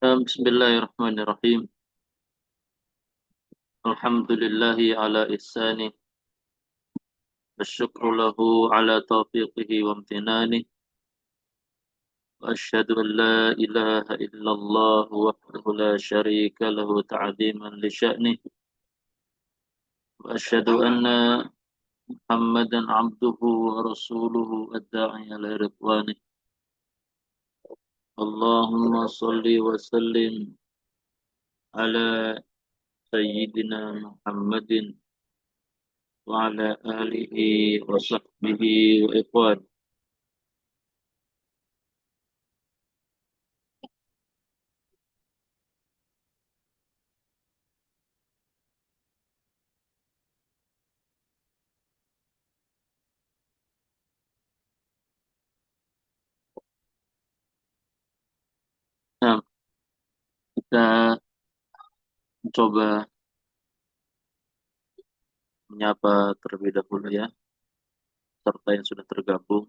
Bismillahirrahmanirrahim. Alhamdulillahi ala ihsanih. Wasyukru lahu ala taufiqihi wa amtinanih. Wa asyhadu an la ilaha illallah wahdahu la syarika lahu ta'ziman li sya'nih. Wa asyhadu anna Muhammadan abduhu wa rasuluhu ad-da'i ila ridwanih. Allahumma salli wa sallim ala sayyidina Muhammadin wa ala alihi wa sahbihi wa ikhwan. Nah, kita coba menyapa terlebih dahulu ya, serta yang sudah tergabung.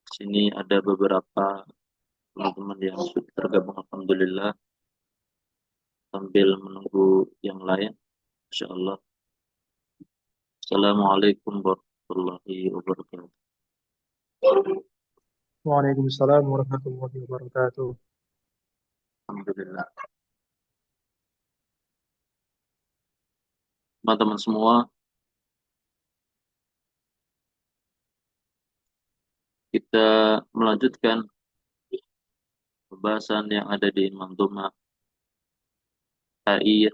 Di sini ada beberapa teman-teman yang sudah tergabung, alhamdulillah, sambil menunggu yang lain. Insyaallah. Assalamualaikum warahmatullahi wabarakatuh. Waalaikumsalam warahmatullahi wabarakatuh. Alhamdulillah. Teman-teman semua, kita melanjutkan pembahasan yang ada di Manzumah Haiyah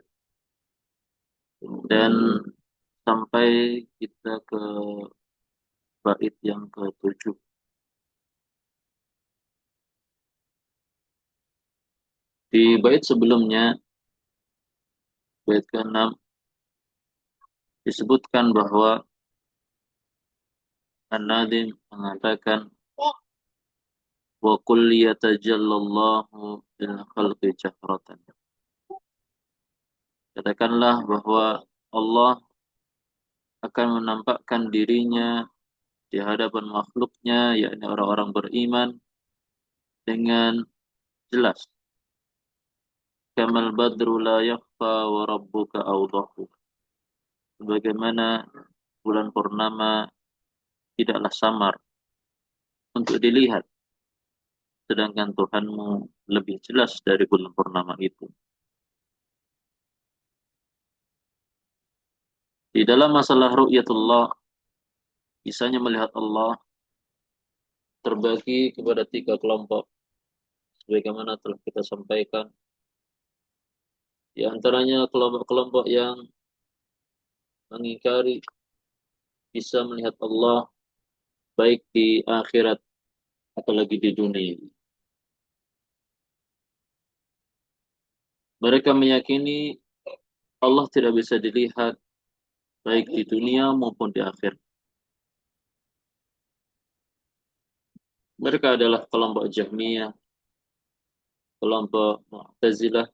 dan sampai kita ke bait yang ke-7. Di bait sebelumnya, bait ke-6, disebutkan bahwa An-Nadhim mengatakan wa qul yatajallallahu bil khalqi jahratan. Katakanlah bahwa Allah akan menampakkan dirinya di hadapan makhluknya, yakni orang-orang beriman, dengan jelas. Kamal badru la yakhfa wa rabbuka awdahu. Sebagaimana bulan purnama tidaklah samar untuk dilihat, sedangkan Tuhanmu lebih jelas dari bulan purnama itu. Di dalam masalah ru'yatullah, kisahnya melihat Allah terbagi kepada 3 kelompok. Sebagaimana telah kita sampaikan, di antaranya kelompok-kelompok yang mengingkari bisa melihat Allah baik di akhirat apalagi di dunia. Mereka meyakini Allah tidak bisa dilihat baik di dunia maupun di akhirat. Mereka adalah kelompok Jahmiyah, kelompok Mu'tazilah,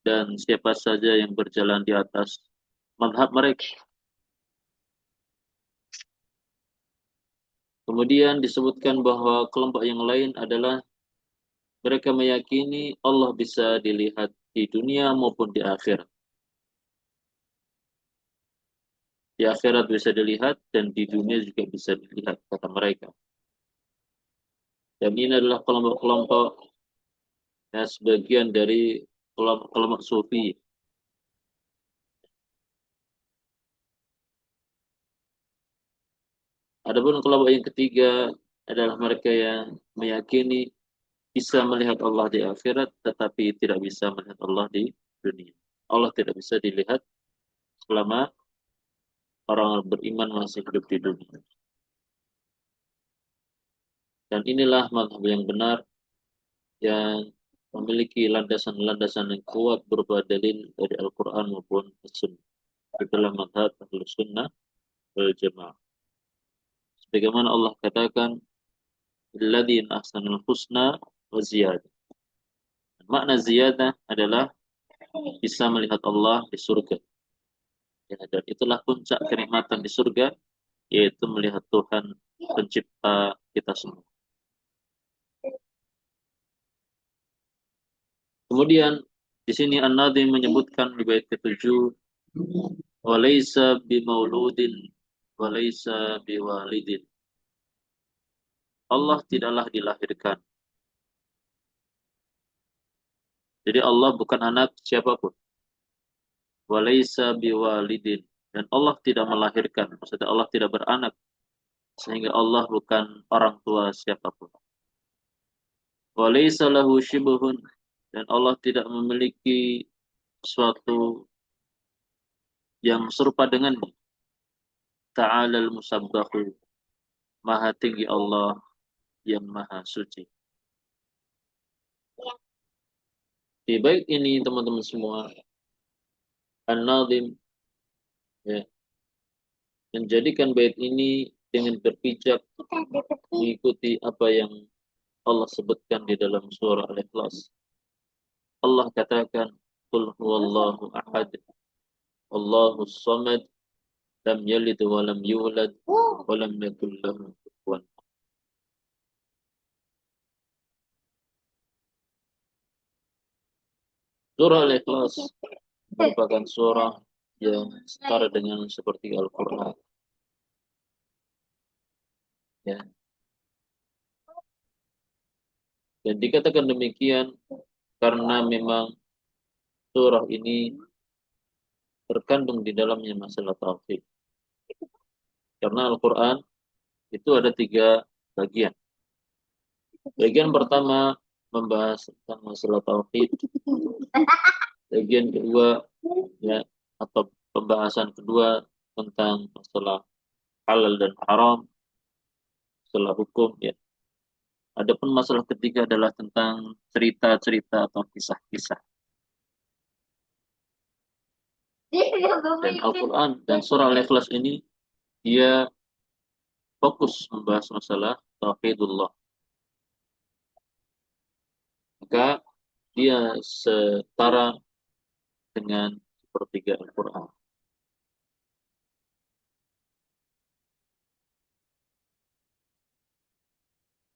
dan siapa saja yang berjalan di atas mazhab mereka. Kemudian disebutkan bahwa kelompok yang lain adalah mereka meyakini Allah bisa dilihat di dunia maupun di akhirat. Di akhirat bisa dilihat dan di dunia juga bisa dilihat, kata mereka. Dan ini adalah kelompok-kelompok ya, sebagian dari kelompok sufi. Adapun kelompok yang ketiga adalah mereka yang meyakini bisa melihat Allah di akhirat, tetapi tidak bisa melihat Allah di dunia. Allah tidak bisa dilihat selama orang beriman masih hidup di dunia. Dan inilah mazhab yang benar, yang memiliki landasan-landasan yang kuat berupa dalil dari Al-Quran maupun As-Sunnah. Itulah mazhab Ahlus Sunnah wal Jamaah. Sebagaimana Allah katakan, "Alladzina ahsanul husna wa ziyadah." Makna ziyadah adalah bisa melihat Allah di surga. Ya, dan itulah puncak kenikmatan di surga, yaitu melihat Tuhan pencipta kita semua. Kemudian di sini An-Nadhim menyebutkan di bait ke-7, walaysa bimauludin walaysa biwalidin. Allah tidaklah dilahirkan. Jadi Allah bukan anak siapapun. Walaysa biwalidin. Dan Allah tidak melahirkan. Maksudnya Allah tidak beranak. Sehingga Allah bukan orang tua siapapun. Walaysa lahu syibhun. Dan Allah tidak memiliki sesuatu yang serupa dengannya. Ta'ala al-musabbahu. Maha tinggi Allah yang maha suci. Di bait ini teman-teman semua, An-Nadhim ya, menjadikan bait ini dengan berpijak mengikuti apa yang Allah sebutkan di dalam surah Al-Ikhlas. Allah katakan, Qul huwallahu ahad, Allahu samad, lam yalid wa lam yulad, wa lam yakul lahu kufuwan. Surah Al-Ikhlas merupakan surah yang setara dengan seperti Al-Quran. Ya. Dan dikatakan demikian karena memang surah ini terkandung di dalamnya masalah tauhid. Karena Al-Quran itu ada 3 bagian. Bagian pertama membahas tentang masalah tauhid. Bagian kedua ya, atau pembahasan kedua tentang masalah halal dan haram, masalah hukum ya. Adapun masalah ketiga adalah tentang cerita-cerita atau kisah-kisah. Dan Al-Quran dan surah Al-Ikhlas ini dia fokus membahas masalah tauhidullah. Maka dia setara dengan sepertiga Al-Quran.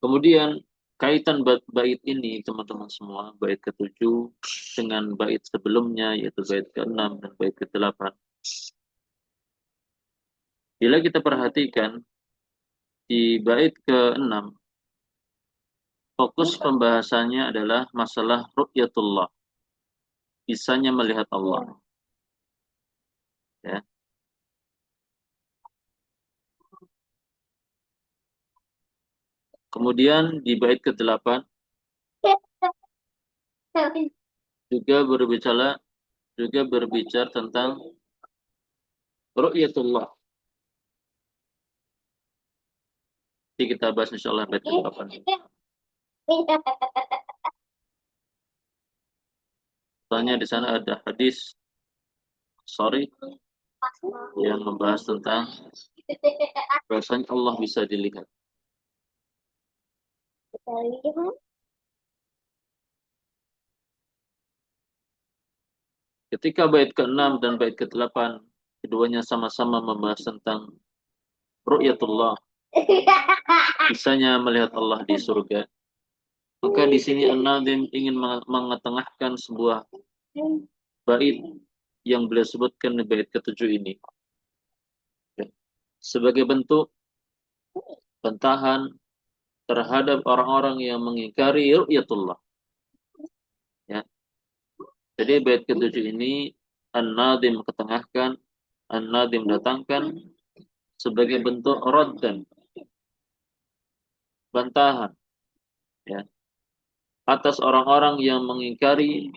Kemudian kaitan bait ini teman-teman semua, bait ke-7 dengan bait sebelumnya yaitu bait ke-6 dan bait ke-8. Bila kita perhatikan di bait ke-6 fokus pembahasannya adalah masalah ru'yatullah, bisanya melihat Allah. Ya. Kemudian di bait ke-8 juga berbicara tentang ru'yatullah. Jadi kita bahas insyaallah bait ke-8. Soalnya di sana ada hadis yang membahas tentang bahwasanya Allah bisa dilihat. Ketika bait ke-6 dan bait ke-8 keduanya sama-sama membahas tentang ru'yatullah, bisanya melihat Allah di surga. Maka di sini An-Nadhim ingin mengetengahkan sebuah bait yang beliau sebutkan di bait ke-7 ini. Sebagai bentuk bantahan terhadap orang-orang yang mengingkari ru'yatullah. Ya. Jadi bait ke-7 ini An-Nadhim ketengahkan, An-Nadhim datangkan sebagai bentuk raddan, bantahan ya, atas orang-orang yang mengingkari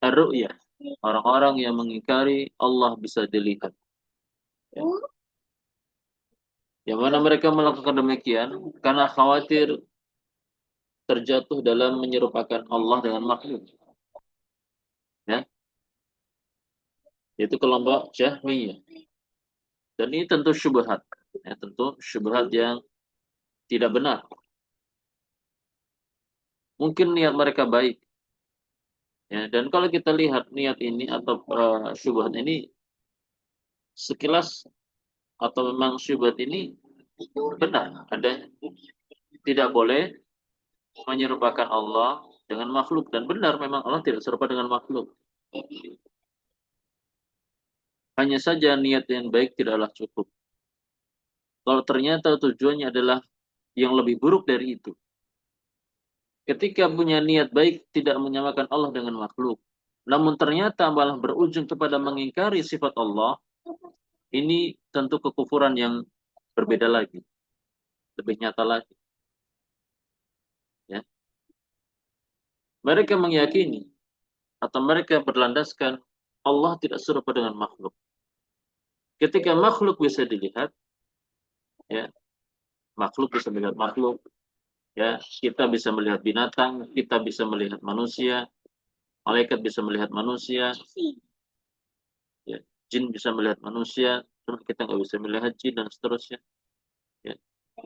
ar-ru'yah, orang-orang yang mengingkari Allah bisa dilihat. Ya. Yang mana mereka melakukan demikian karena khawatir terjatuh dalam menyerupakan Allah dengan makhluk. Ya. Itu kelompok Jahmiyah. Dan ini tentu syubhat. Ya, tentu syubhat yang tidak benar. Mungkin niat mereka baik. Ya, dan kalau kita lihat niat ini atau syubhat ini sekilas atau memang syubhat ini benar. Ada tidak boleh menyerupakan Allah dengan makhluk. Dan benar memang Allah tidak serupa dengan makhluk. Hanya saja niat yang baik tidaklah cukup. Kalau ternyata tujuannya adalah yang lebih buruk dari itu. Ketika punya niat baik tidak menyamakan Allah dengan makhluk. Namun ternyata malah berujung kepada mengingkari sifat Allah. Ini tentu kekufuran yang berbeda lagi. Lebih nyata lagi. Ya. Mereka meyakini atau mereka berlandaskan Allah tidak serupa dengan makhluk. Ketika makhluk bisa dilihat, ya, makhluk bisa melihat makhluk, ya, kita bisa melihat binatang, kita bisa melihat manusia, malaikat bisa melihat manusia, ya, jin bisa melihat manusia, cuma kita nggak bisa melihat jin dan seterusnya. Ya.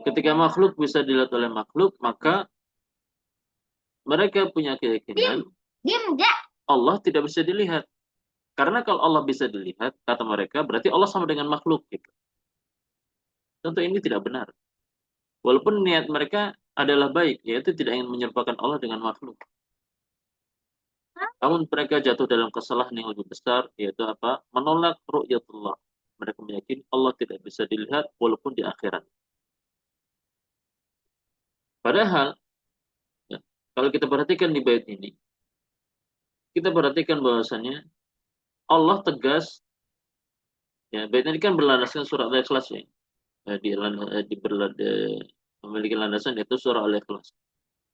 Ketika makhluk bisa dilihat oleh makhluk, maka mereka punya keyakinan Allah tidak bisa dilihat. Karena kalau Allah bisa dilihat, kata mereka, berarti Allah sama dengan makhluk. Gitu. Tentu ini tidak benar. Walaupun niat mereka adalah baik, yaitu tidak ingin menyerupakan Allah dengan makhluk. Namun mereka jatuh dalam kesalahan yang lebih besar, yaitu apa? Menolak ru'yatullah. Mereka meyakini Allah tidak bisa dilihat walaupun di akhirat. Padahal, ya, kalau kita perhatikan di bait ini, kita perhatikan bahwasannya Allah tegas, ya, bait ini kan berlandaskan surat Al-Ikhlas ya. Memiliki landasan yaitu surah Al-Ikhlas.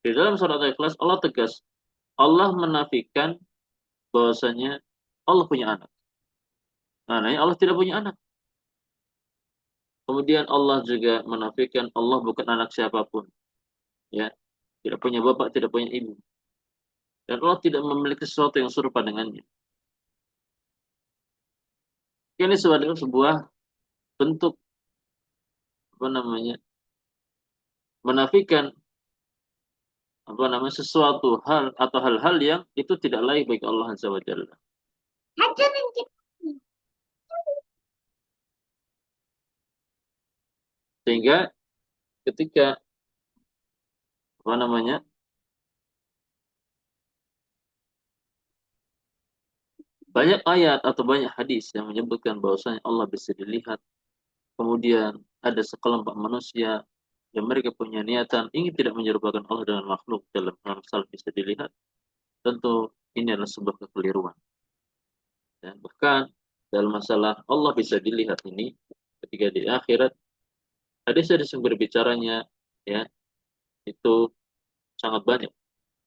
Di dalam surat Al-Ikhlas Allah tegas, Allah menafikan bahwasanya Allah punya anak. Nah, Allah tidak punya anak. Kemudian Allah juga menafikan Allah bukan anak siapapun. Ya, tidak punya bapak, tidak punya ibu. Dan Allah tidak memiliki sesuatu yang serupa dengannya. Ini sebuah bentuk apa namanya? Menafikan apa namanya sesuatu hal atau hal-hal yang itu tidak layak bagi Allah Azza wa Jalla. Sehingga ketika apa namanya? Banyak ayat atau banyak hadis yang menyebutkan bahwasanya Allah bisa dilihat. Kemudian ada sekelompok manusia yang mereka punya niatan ingin tidak menyerupakan Allah dengan makhluk dalam hal masalah bisa dilihat. Tentu ini adalah sebuah kekeliruan. Ya, bahkan dalam masalah Allah bisa dilihat ini ketika di akhirat hadis-hadis yang berbicaranya ya itu sangat banyak,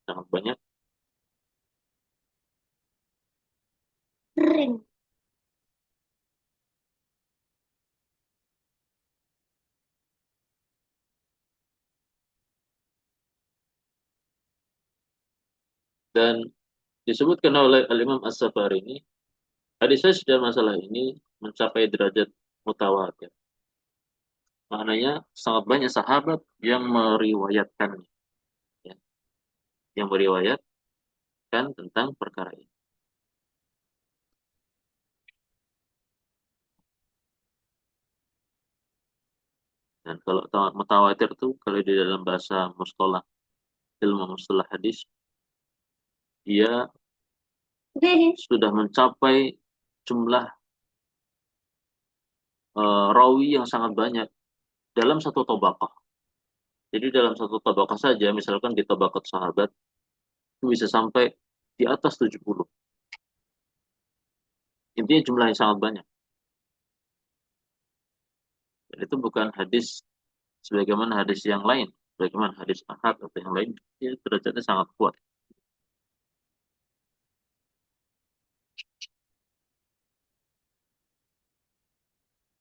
sangat banyak. Dan disebutkan oleh Al-Imam As-Safari ini hadis-hadis dalam masalah ini mencapai derajat mutawatir. Maknanya sangat banyak sahabat yang meriwayatkan, ya, yang meriwayatkan tentang perkara ini. Dan kalau mutawatir itu kalau di dalam bahasa mustalah ilmu mustalah hadis dia sudah mencapai jumlah rawi yang sangat banyak dalam satu tabaqah. Jadi dalam satu tabaqah saja, misalkan di tabaqat sahabat, itu bisa sampai di atas 70. Intinya jumlah yang sangat banyak. Dan itu bukan hadis sebagaimana hadis yang lain, sebagaimana hadis ahad atau yang lain, ya, derajatnya sangat kuat.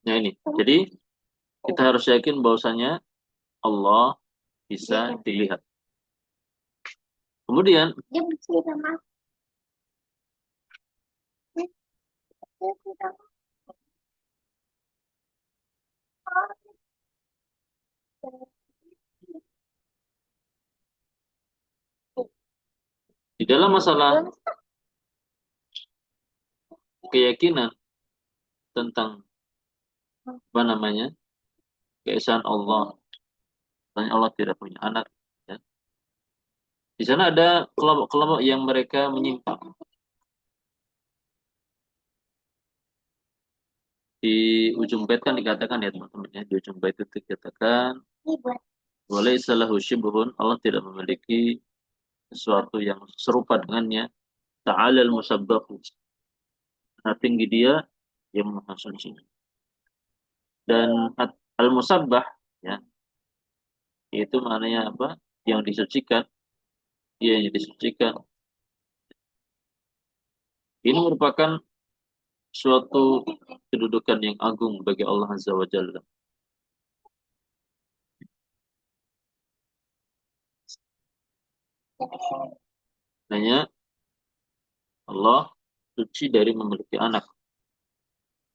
Nah ini, jadi kita harus yakin bahwasanya Allah bisa dilihat. Kemudian di dalam masalah keyakinan tentang apa namanya keesaan Allah, tentang Allah tidak punya anak, ya. Di sana ada kelompok-kelompok yang mereka menyimpang. Di ujung bait kan dikatakan ya teman-teman ya, di ujung bait itu dikatakan walaisa lahu syibhun, Allah tidak memiliki sesuatu yang serupa dengannya. Ta'ala al-musabbahu. Nah, tinggi dia yang maha suci. Dan al-musabbah ya, itu maknanya apa? Yang disucikan, dia yang disucikan. Ini merupakan suatu kedudukan yang agung bagi Allah Azza wa Jalla. Hanya Allah suci dari memiliki anak.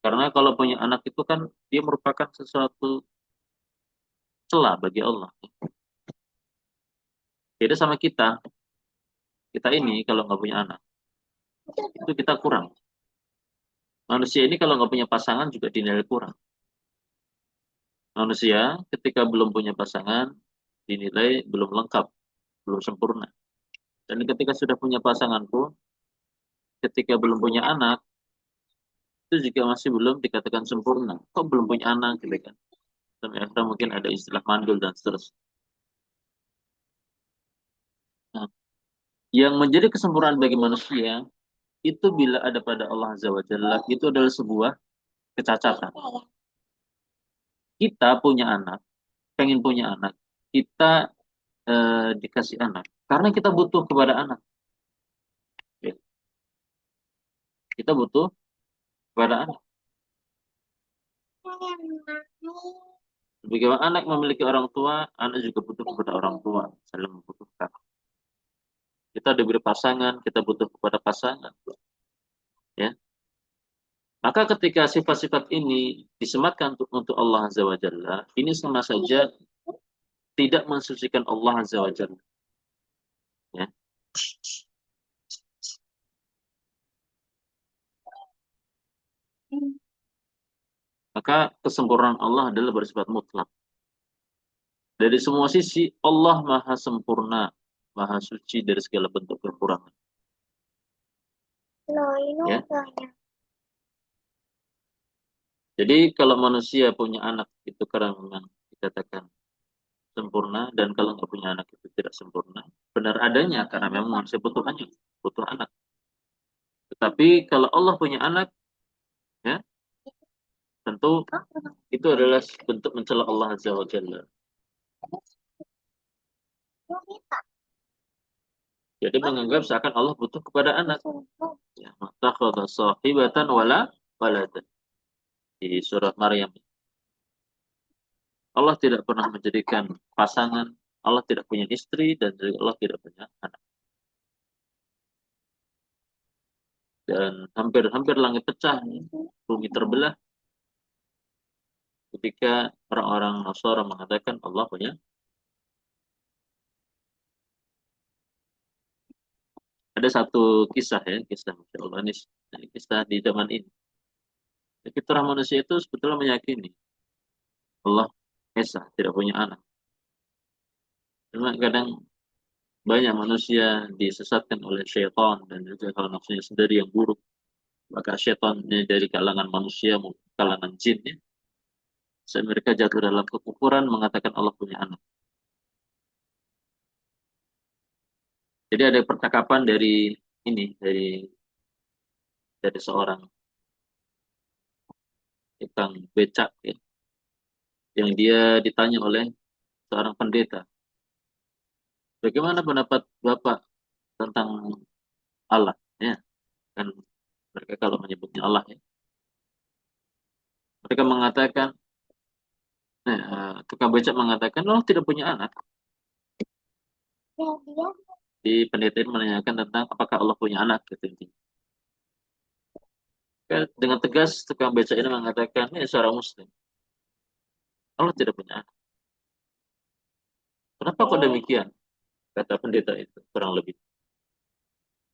Karena kalau punya anak itu kan dia merupakan sesuatu celah bagi Allah. Beda sama kita. Kita ini kalau nggak punya anak, itu kita kurang. Manusia ini kalau nggak punya pasangan juga dinilai kurang. Manusia ketika belum punya pasangan dinilai belum lengkap, belum sempurna. Dan ketika sudah punya pasangan pun, ketika belum punya anak, itu juga masih belum dikatakan sempurna. Kok belum punya anak, gitu kan? Sampai akhirnya mungkin ada istilah mandul dan seterusnya. Nah, yang menjadi kesempurnaan bagi manusia itu bila ada pada Allah Azza wa Jalla, itu adalah sebuah kecacatan. Kita punya anak, pengen punya anak, kita dikasih anak karena kita butuh kepada anak. Ya, kita butuh kepada anak. Bagaimana anak memiliki orang tua, anak juga butuh kepada orang tua, saling membutuhkan. Kita diberi pasangan, kita butuh kepada pasangan, ya. Maka ketika sifat-sifat ini disematkan untuk Allah Azza wa Jalla, ini sama saja tidak mensucikan Allah Azza wa Jalla, ya. Maka kesempurnaan Allah adalah bersifat mutlak. Dari semua sisi Allah Maha sempurna, Maha suci dari segala bentuk kekurangan. Ya. Jadi kalau manusia punya anak itu karena memang dikatakan sempurna, dan kalau nggak punya anak itu tidak sempurna. Benar adanya karena memang manusia butuh anak, butuh anak. Tetapi kalau Allah punya anak, ya tentu itu adalah bentuk mencela Allah Azza wa Jalla. Jadi menganggap seakan Allah butuh kepada anak. Ya, matakhadha sahibatan wala waladan. Di surat Maryam. Allah tidak pernah menjadikan pasangan, Allah tidak punya istri, dan Allah tidak punya anak. Dan hampir-hampir langit pecah, bumi terbelah, ketika orang-orang Nasara mengatakan Allah punya. Ada satu kisah ya, kisah Masya Allah ini, kisah di zaman ini. Fitrah manusia itu sebetulnya meyakini Allah Esa, tidak punya anak. Cuma kadang banyak manusia disesatkan oleh syaitan dan juga kalau nafsunya sendiri yang buruk. Maka syaitannya dari kalangan manusia, kalangan jin ya. Saat mereka jatuh dalam kekufuran mengatakan Allah punya anak. Jadi ada percakapan dari ini, dari seorang tukang becak ya, yang dia ditanya oleh seorang pendeta, bagaimana pendapat Bapak tentang Allah? Ya, kan mereka kalau menyebutnya Allah ya, mereka mengatakan, tukang becak mengatakan, Allah tidak punya anak. Di pendeta ini menanyakan tentang apakah Allah punya anak gitu intinya. Dengan tegas tukang becak ini mengatakan, ini seorang muslim, Allah tidak punya anak. Kenapa kok demikian? Kata pendeta itu kurang lebih.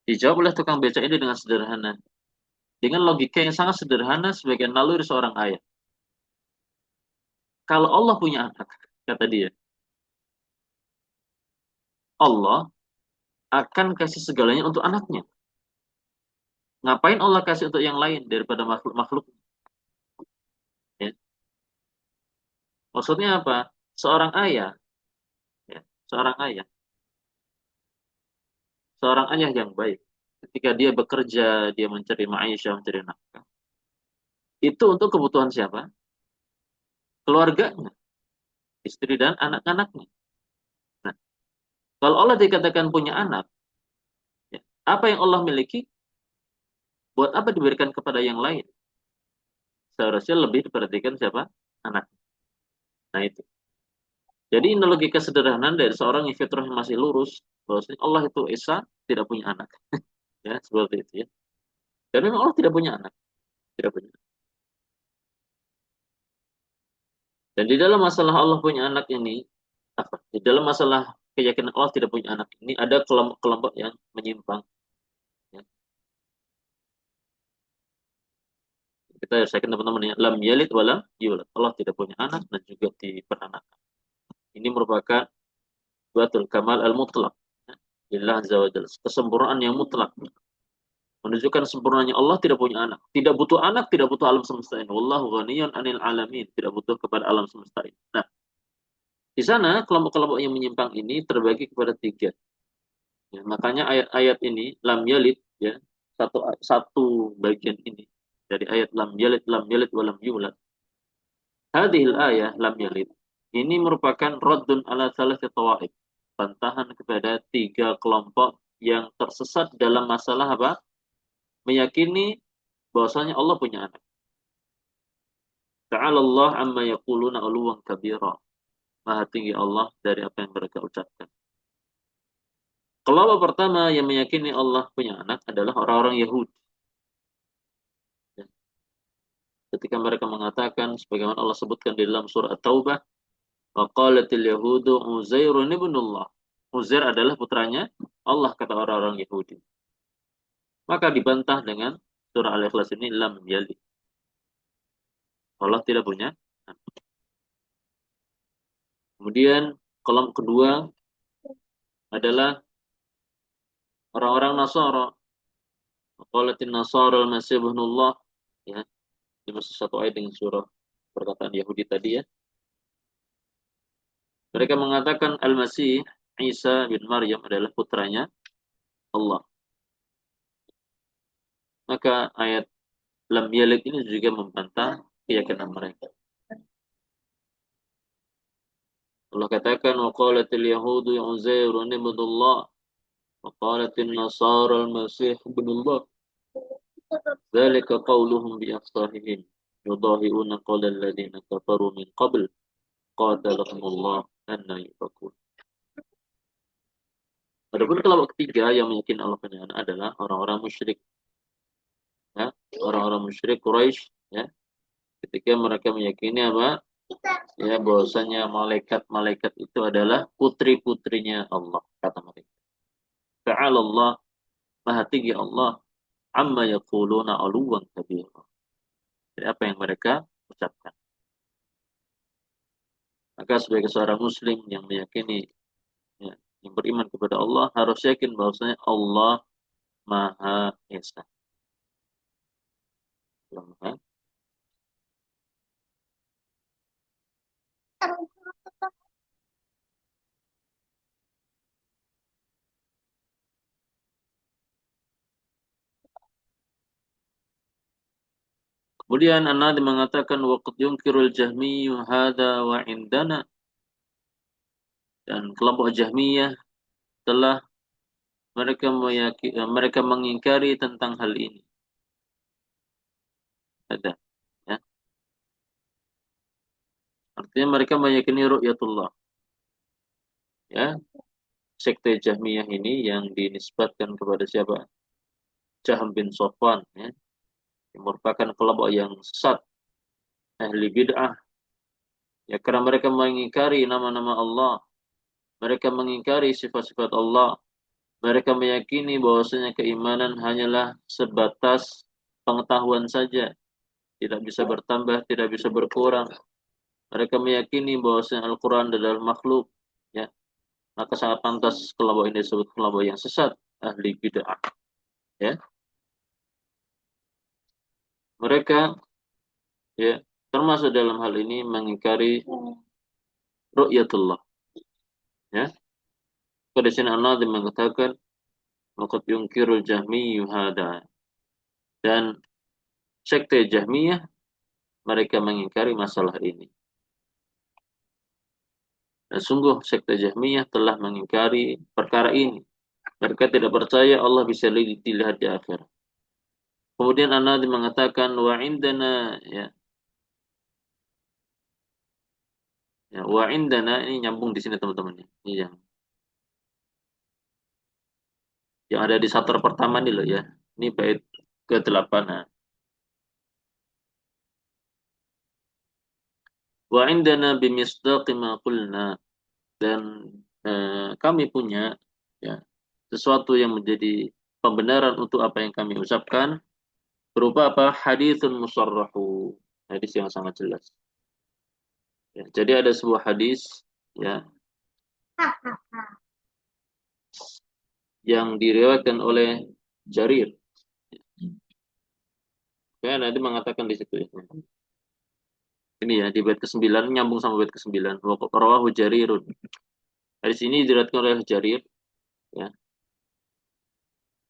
Dijawab oleh tukang becak ini dengan sederhana. Dengan logika yang sangat sederhana sebagai naluri seorang ayah. Kalau Allah punya anak, kata dia, Allah akan kasih segalanya untuk anaknya. Ngapain Allah kasih untuk yang lain daripada makhluk-makhluk? Ya. Maksudnya apa? Seorang ayah, ya, seorang ayah, seorang ayah yang baik, ketika dia bekerja, dia mencari maisha, mencari nafkah, itu untuk kebutuhan siapa? Keluarganya, istri dan anak-anaknya. Nah, kalau Allah dikatakan punya anak, ya, apa yang Allah miliki, buat apa diberikan kepada yang lain? Seharusnya lebih diperhatikan siapa? Anak. Nah itu. Jadi ini logika sederhana dari seorang yang fitrahnya masih lurus, bahwasanya Allah itu Esa tidak punya anak. Ya, seperti itu ya. Dan memang Allah tidak punya anak, tidak punya. Dan di dalam masalah Allah punya anak ini, apa? Di dalam masalah keyakinan Allah tidak punya anak ini ada kelompok-kelompok yang menyimpang. Ya. Kita yakin teman-teman ya, lam yalid walam yulad. Allah tidak punya anak dan juga diperanakan. Ini merupakan batul kamal al-mutlak. Lillah azza wa jalla. Kesempurnaan yang mutlak. Menunjukkan sempurnanya Allah tidak punya anak. Tidak butuh anak, tidak butuh alam semesta ini. Wallahu ghaniyun anil alamin. Tidak butuh kepada alam semesta ini. Nah, di sana kelompok-kelompok yang menyimpang ini terbagi kepada tiga. Ya, makanya ayat-ayat ini lam yalid ya satu satu bagian ini dari ayat lam yalid walam yulad. Hadhil ayah lam yalid ini merupakan raddun ala thalathati tawaib. Bantahan kepada tiga kelompok yang tersesat dalam masalah apa? Meyakini bahwasanya Allah punya anak. Ta'ala Allah amma yaquluna uluwan kabira. Maha tinggi Allah dari apa yang mereka ucapkan. Kelompok pertama yang meyakini Allah punya anak adalah orang-orang Yahudi. Ketika mereka mengatakan sebagaimana Allah sebutkan di dalam surah At-Taubah, wa qalatil yahudu Uzairun ibnullah. Uzair adalah putranya Allah, kata orang-orang Yahudi. Maka dibantah dengan surah Al-Ikhlas ini lam yalid. Allah tidak punya anak. Kemudian kelompok kedua adalah orang-orang Nasara. Qalatin Nasara al-Masih ibnullah, ya. Ini masih satu ayat dengan surah perkataan Yahudi tadi ya. Mereka mengatakan Al-Masih Isa bin Maryam adalah putranya Allah. Maka ayat lam yalid ini juga membantah keyakinan mereka. Allah katakan wa qalatil yahudu Uzairun ibnullah wa qalatin nasara al-masih ibnullah. Dzalika qauluhum bi afsahihim yudahiuna qala alladziina kafaru min qabl qatalahumullah anna yufakun. Adapun kelompok ketiga yang meyakini Allah punya anak adalah orang-orang musyrik. Ya, orang-orang musyrik Quraisy ya. Ketika mereka meyakini apa? Ya, bahwasanya malaikat-malaikat itu adalah putri-putrinya Allah, kata mereka. Ta'ala Allah, maha tinggi Allah, amma yaquluna aluwan kabira. Jadi apa yang mereka ucapkan. Maka sebagai seorang muslim yang meyakini, ya, yang beriman kepada Allah, harus yakin bahwasanya Allah Maha Esa. Maha. Kemudian An-Nadhi mengatakan waqad yunkirul jahmiyyu hadha wa indana, dan kelompok Jahmiyah telah mereka mengingkari tentang hal ini. Ada, ya. Artinya mereka meyakini ru'yatullah. Ya, sekte Jahmiyah ini yang dinisbatkan kepada siapa? Jahm bin Safwan, ya. Yang merupakan kelompok yang sesat, ahli bid'ah. Ya, karena mereka mengingkari nama-nama Allah, mereka mengingkari sifat-sifat Allah. Mereka meyakini bahwasanya keimanan hanyalah sebatas pengetahuan saja, tidak bisa bertambah, tidak bisa berkurang. Mereka meyakini bahwasanya Al-Quran adalah makhluk, ya. maka sangat pantas kelompok ini disebut kelompok yang sesat, ahli bid'ah. Ya, mereka ya termasuk dalam hal ini mengingkari ru'yatullah. Ya, pada sini An-Nadhim mengatakan waqad yunkirul Jahmiyyu hada, dan sekte Jahmiyah mereka mengingkari masalah ini. Dan sungguh sekte Jahmiyah telah mengingkari perkara ini. Mereka tidak percaya Allah bisa dilihat di akhirat. Kemudian An-Nadhim mengatakan wa indana, wa indana ini nyambung di sini teman-teman ya. Ini yang ada di satr pertama nih loh ya. Ini bait ke-8. Nah. Wa indana bimisdaqi ma qulna, dan kami punya ya sesuatu yang menjadi pembenaran untuk apa yang kami ucapkan, berupa apa? Haditsun musarrahu, hadis yang sangat jelas. Ya, jadi ada sebuah hadis ya yang diriwayatkan oleh Jarir. Ya, nanti mengatakan di situ ya. Ini ya di bait ke-9 nyambung sama bait ke-9. Rawahu Jarirun. Hadis ini diriwayatkan oleh Jarir ya.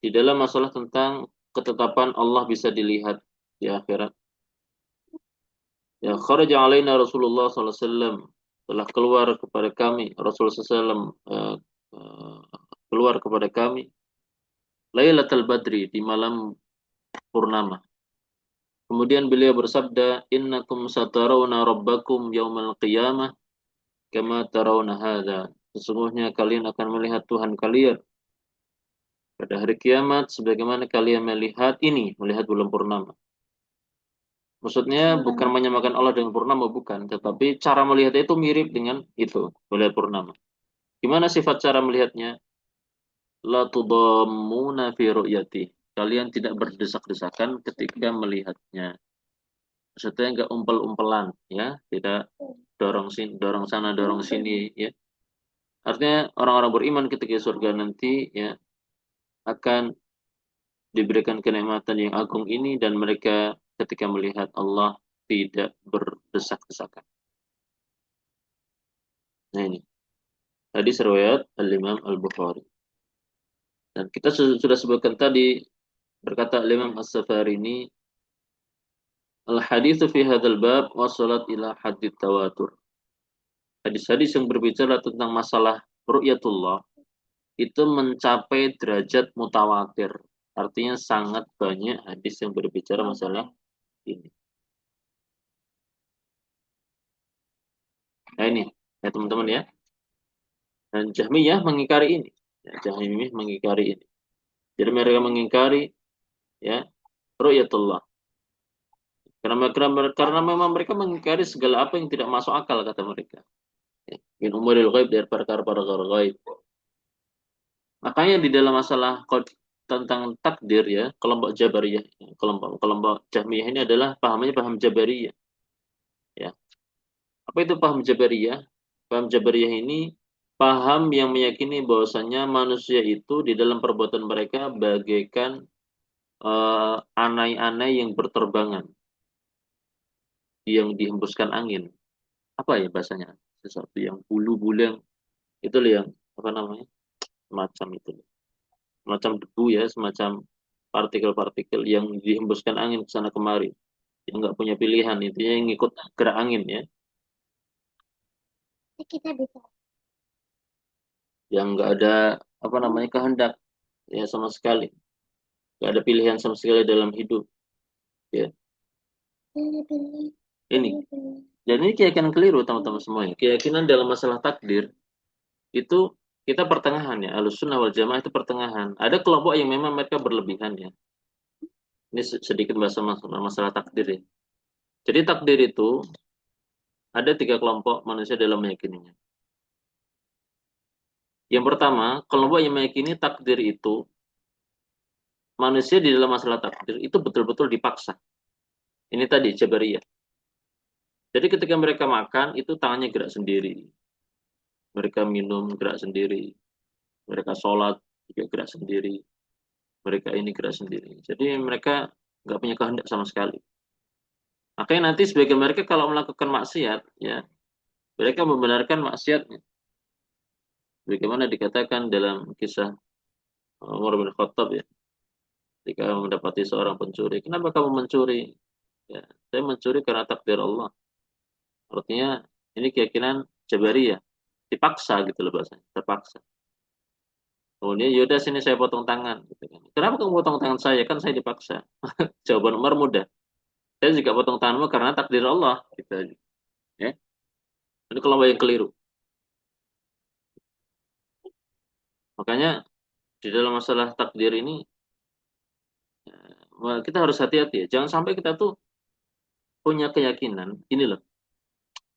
Di dalam masalah tentang ketetapan Allah bisa dilihat di akhirat. Ya, kharaja alaina Rasulullah sallallahu alaihi wasallam, telah keluar kepada kami Rasulullah sallallahu keluar kepada kami Lailatul Badri, di malam purnama. Kemudian beliau bersabda, "Innakum satarawna rabbakum yaumal qiyamah kama tarawna hadza." Sesungguhnya kalian akan melihat Tuhan kalian pada hari kiamat sebagaimana kalian melihat ini, melihat bulan purnama. Maksudnya bukan menyamakan Allah dengan purnama, bukan, tetapi cara melihatnya itu mirip dengan itu, melihat purnama. Gimana sifat cara melihatnya? La tudammuna fi ru'yati. Kalian tidak berdesak-desakan ketika melihatnya. Maksudnya enggak umpel-umpelan, ya, tidak dorong sini, dorong sana, dorong sini, ya. Artinya orang-orang beriman ketika surga nanti, ya, akan diberikan kenikmatan yang agung ini, dan mereka ketika melihat Allah tidak berdesak-desakan. Nah ini, tadi riwayat Al-Imam Al-Bukhari. Dan kita sudah sebutkan tadi, berkata Imam As-Safarini, al-haditsu fi hadzal bab wasalat ila haddit tawatur. Hadis-hadis yang berbicara tentang masalah ru'yatullah itu mencapai derajat mutawatir. Artinya sangat banyak hadis yang berbicara masalah ini. Nah ini, ya teman-teman ya. Dan Jahmiyah mengingkari ini. Ya, Jahmiyah mengingkari ini. Jadi mereka mengingkari ya ru'yatullah. Karena memang mereka mengingkari segala apa yang tidak masuk akal, kata mereka. Ya, min umuril ghaib, dari perkara-perkara ghaib. Makanya di dalam masalah tentang takdir ya, kelompok Jabariyah, kelompok Jahmiyah ini adalah pahamannya paham Jabariyah. Ya. Apa itu paham Jabariyah? Paham Jabariyah ini paham yang meyakini bahwasanya manusia itu di dalam perbuatan mereka bagaikan anai-anai yang berterbangan, yang dihembuskan angin. Apa ya bahasanya? Sesuatu yang bulu-bulu yang itu loh, yang apa namanya? Semacam itu. Semacam debu ya, semacam partikel-partikel yang dihembuskan angin ke sana kemari. Yang nggak punya pilihan, intinya yang ngikut gerak angin ya. Kita bisa. Yang nggak ada apa namanya kehendak ya sama sekali. Nggak ada pilihan sama sekali dalam hidup. Ya. Ini. Dan ini keyakinan keliru teman-teman semuanya. Keyakinan dalam masalah takdir itu kita pertengahan ya. Ahlussunnah wal Jamaah itu pertengahan. Ada kelompok yang memang mereka berlebihan ya. Ini sedikit bahasa masalah takdir ya. Jadi takdir itu ada 3 kelompok manusia dalam meyakininya. Yang pertama, kelompok yang meyakini takdir itu, manusia di dalam masalah takdir itu betul-betul dipaksa. Ini tadi Jabariyah. Jadi ketika mereka makan itu tangannya gerak sendiri. Mereka minum gerak sendiri, mereka sholat juga gerak sendiri, mereka ini gerak sendiri. Jadi mereka nggak punya kehendak sama sekali. Makanya nanti sebagian mereka kalau melakukan maksiat, ya mereka membenarkan maksiatnya. Bagaimana dikatakan dalam kisah Umar bin Khattab ya, ketika mendapati seorang pencuri, kenapa kamu mencuri? Ya, saya mencuri karena takdir Allah. Artinya ini keyakinan Jabariyah, dipaksa gitu loh bahasanya, terpaksa. Kemudian yaudah sini saya potong tangan. Gitu kan. Kenapa kamu potong tangan saya? Kan saya dipaksa. Jawaban Umar mudah. Saya juga potong tanganmu karena takdir Allah. Gitu aja. Ya. Ini kalau yang keliru. Makanya di dalam masalah takdir ini kita harus hati-hati ya. Jangan sampai kita tuh punya keyakinan. Ini loh.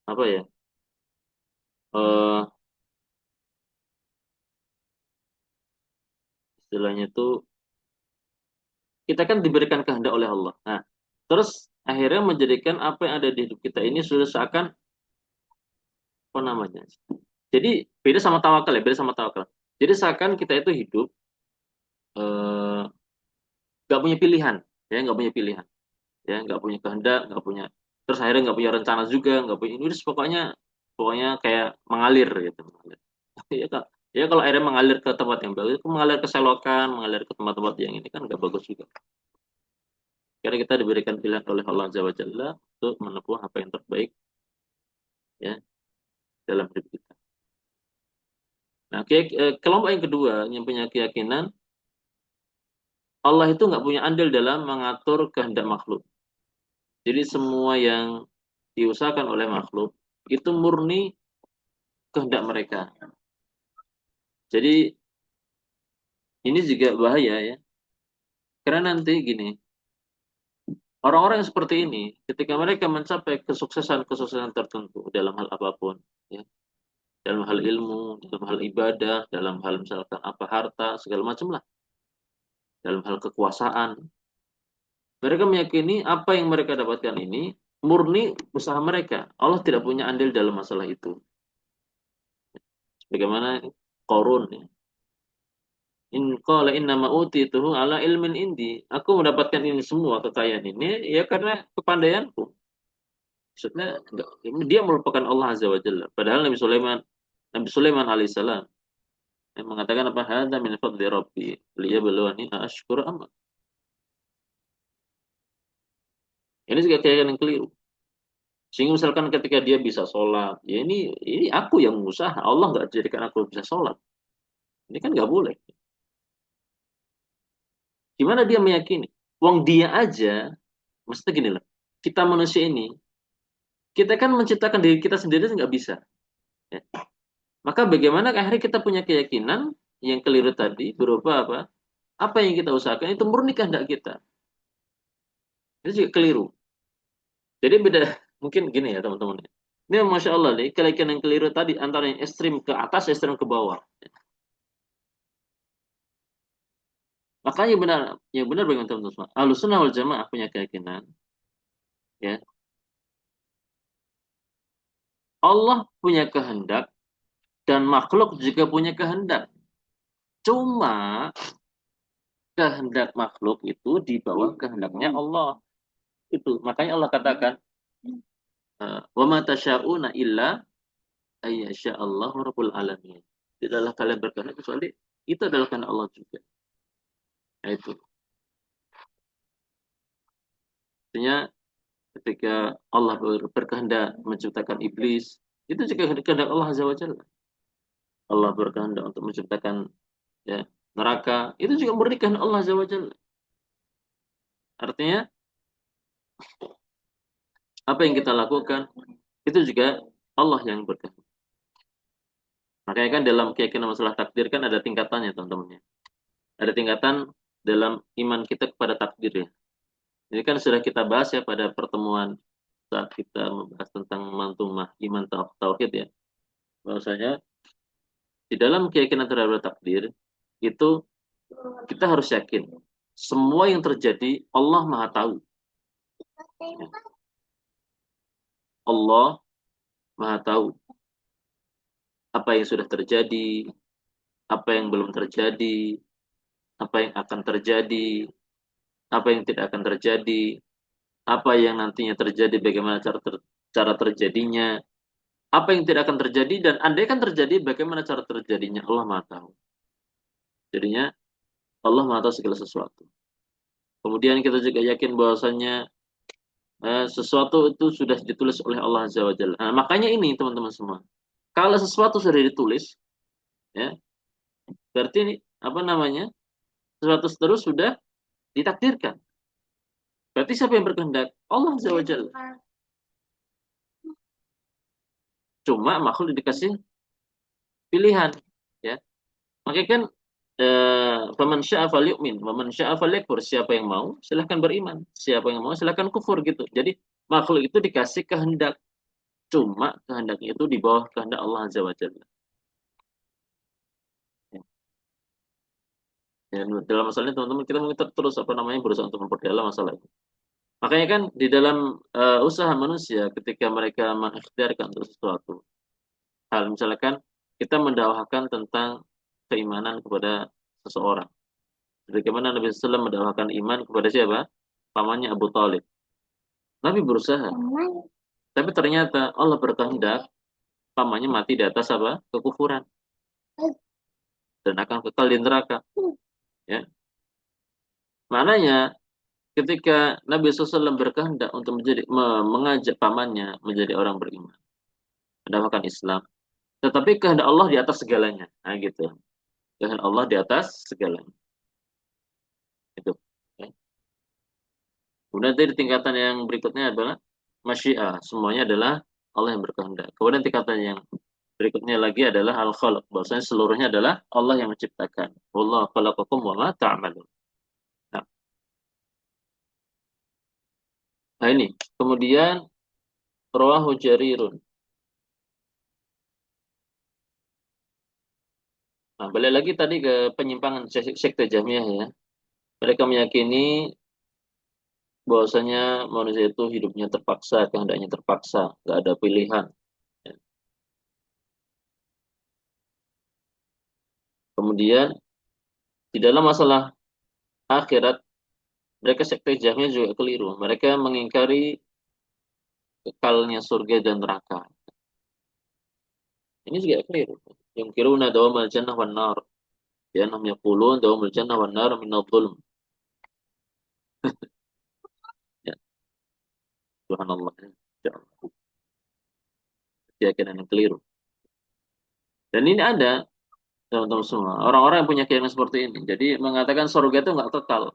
Apa ya? eh Istilahnya tuh kita kan diberikan kehendak oleh Allah. Nah, terus akhirnya menjadikan apa yang ada di hidup kita ini sudah seakan apa namanya? Jadi beda sama tawakal ya, beda sama tawakal. Jadi seakan kita itu hidup eh, nggak punya pilihan, ya nggak punya pilihan, ya nggak punya kehendak, nggak punya, terus akhirnya nggak punya rencana juga, nggak punya ini, terus pokoknya pokoknya kayak mengalir gitu, mengalir. Ya kak, ya kalau akhirnya mengalir ke tempat yang bagus, mengalir ke selokan, mengalir ke tempat-tempat yang ini kan nggak bagus juga. Karena kita diberikan pilihan oleh Allah Azza wa Jalla untuk menempuh apa yang terbaik ya dalam hidup kita. Nah, kelompok yang kedua yang punya keyakinan Allah itu nggak punya andil dalam mengatur kehendak makhluk. Jadi semua yang diusahakan oleh makhluk itu murni kehendak mereka. Jadi ini juga bahaya ya. Karena nanti gini, orang-orang yang seperti ini, ketika mereka mencapai kesuksesan-kesuksesan tertentu dalam hal apapun, ya, dalam hal ilmu, dalam hal ibadah, dalam hal misalkan apa harta, segala macam lah, dalam hal kekuasaan, mereka meyakini apa yang mereka dapatkan ini murni usaha mereka. Allah tidak punya andil dalam masalah itu. Bagaimana Qarun ya. In qala innama utituhu ala ilmin indi. Aku mendapatkan ini semua kekayaan ini ya karena kepandaianku. Maksudnya dia merupakan Allah Azza wa Jalla. Padahal Nabi Sulaiman alaihissalam yang mengatakan apa hadza min fadli rabbi liyabluwani aashkuru am. Ini juga kayak yang keliru. Sehingga misalkan ketika dia bisa sholat, ya ini aku yang usaha. Allah nggak jadikan aku bisa sholat. Ini kan nggak boleh. Gimana dia meyakini? Wong dia aja, maksudnya gini lah. Kita manusia ini, kita kan menciptakan diri kita sendiri nggak bisa. Ya. Maka bagaimana akhirnya kita punya keyakinan yang keliru tadi berupa apa? Apa yang kita usahakan itu murni kehendak kita. Itu juga keliru. Jadi beda, mungkin gini ya teman-teman. Ini Masya Allah nih, keyakinan yang keliru tadi antara yang ekstrim ke atas, ekstrim ke bawah. Makanya benar, yang benar bagaimana teman-teman semua. Ahlussunnah wal Jamaah punya keyakinan, ya. Allah punya kehendak dan makhluk juga punya kehendak. Cuma kehendak makhluk itu di bawah kehendaknya Allah. Itu makanya Allah katakan, wa ma tasyauna illa ayyasha Allahu rabbul alamin. Tidaklah kalian berkehendak kecuali itu adalah kehendak Allah juga. Nah, itu. Artinya ketika Allah berkehendak menciptakan iblis, itu juga kehendak Allah Azza wa Jalla. Allah berkehendak untuk menciptakan ya neraka, itu juga murni kehendak Allah Azza wa Jalla. Artinya apa yang kita lakukan itu juga Allah yang berkehendak. Makanya kan dalam keyakinan masalah takdir kan ada tingkatannya teman-teman ya. Ada tingkatan dalam iman kita kepada takdir ya. Ini kan sudah kita bahas ya pada pertemuan saat kita membahas tentang mantumah iman tauhid ya. Bahwasanya di dalam keyakinan terhadap takdir itu kita harus yakin semua yang terjadi Allah Maha tahu. Ya. Allah Maha tahu. apa yang sudah terjadi, apa yang belum terjadi, apa yang akan terjadi, apa yang tidak akan terjadi, apa yang nantinya terjadi, bagaimana cara terjadinya, apa yang tidak akan terjadi, dan andai kan terjadi, bagaimana cara terjadinya, Allah Maha tahu. Jadinya Allah Maha tahu segala sesuatu. Kemudian kita juga yakin bahwasanya sesuatu itu sudah ditulis oleh Allah Azza wa Jalla. Nah, makanya ini teman-teman semua. Kalau sesuatu sudah ditulis, ya, berarti ini, apa namanya? Sesuatu terus sudah ditakdirkan. Berarti siapa yang berkehendak? Allah Azza wa Jalla. Cuma makhluk dikasih pilihan, ya. Makanya kan faman syaa falyu'min, waman syaa falyakfur. Siapa yang mau silahkan beriman, siapa yang mau silahkan kufur gitu. Jadi makhluk itu dikasih kehendak, cuma kehendaknya itu di bawah kehendak Allah Azza wa Jalla. Ya. Dan dalam masalah ini teman-teman kita mungkin terus apa namanya berusaha untuk memperdalam masalah itu. Makanya kan di dalam usaha manusia ketika mereka mengikhtiarkan untuk sesuatu hal, misalkan kita mendakwakan tentang keimanan kepada seseorang. Bagaimana Nabi SAW mendakwakan iman kepada siapa? Pamannya Abu Talib. Nabi berusaha, tapi ternyata Allah berkehendak pamannya mati di atas apa? Kekufuran dan akan kekal di neraka. Ya, maknanya ketika Nabi SAW berkehendak untuk mengajak pamannya menjadi orang beriman, mendakwakan Islam, tetapi kehendak Allah di atas segalanya. Nah, gitu. Kehendak Allah di atas segalanya. Itu. Ya. Kemudian tadi tingkatan yang berikutnya adalah masyiah. Semuanya adalah Allah yang berkehendak. Kemudian tingkatan yang berikutnya lagi adalah al-khalq. Bahwasanya seluruhnya adalah Allah yang menciptakan. Wallahu khalaqakum wa ma ta'malun. Nah, nah ini. Kemudian rawahu Jarirun. Nah, balik lagi tadi ke penyimpangan sekte Jahmiyah ya. Mereka meyakini bahwasanya manusia itu hidupnya terpaksa, kehendaknya terpaksa, nggak ada pilihan. Ya. Kemudian di dalam masalah akhirat, mereka sekte Jahmiyah juga keliru. Mereka mengingkari kekalnya surga dan neraka. Ini juga keliru. Yang kiruna dawamal jannah wan nar. Ya, namanya yaqulun dawamal jannah wan nar minadh dhulm. Ya, subhanallah. Ya, keyakinan yang keliru. Dan ini ada teman-teman semua. Orang-orang yang punya keyakinan seperti ini. Jadi mengatakan surga itu nggak kekal.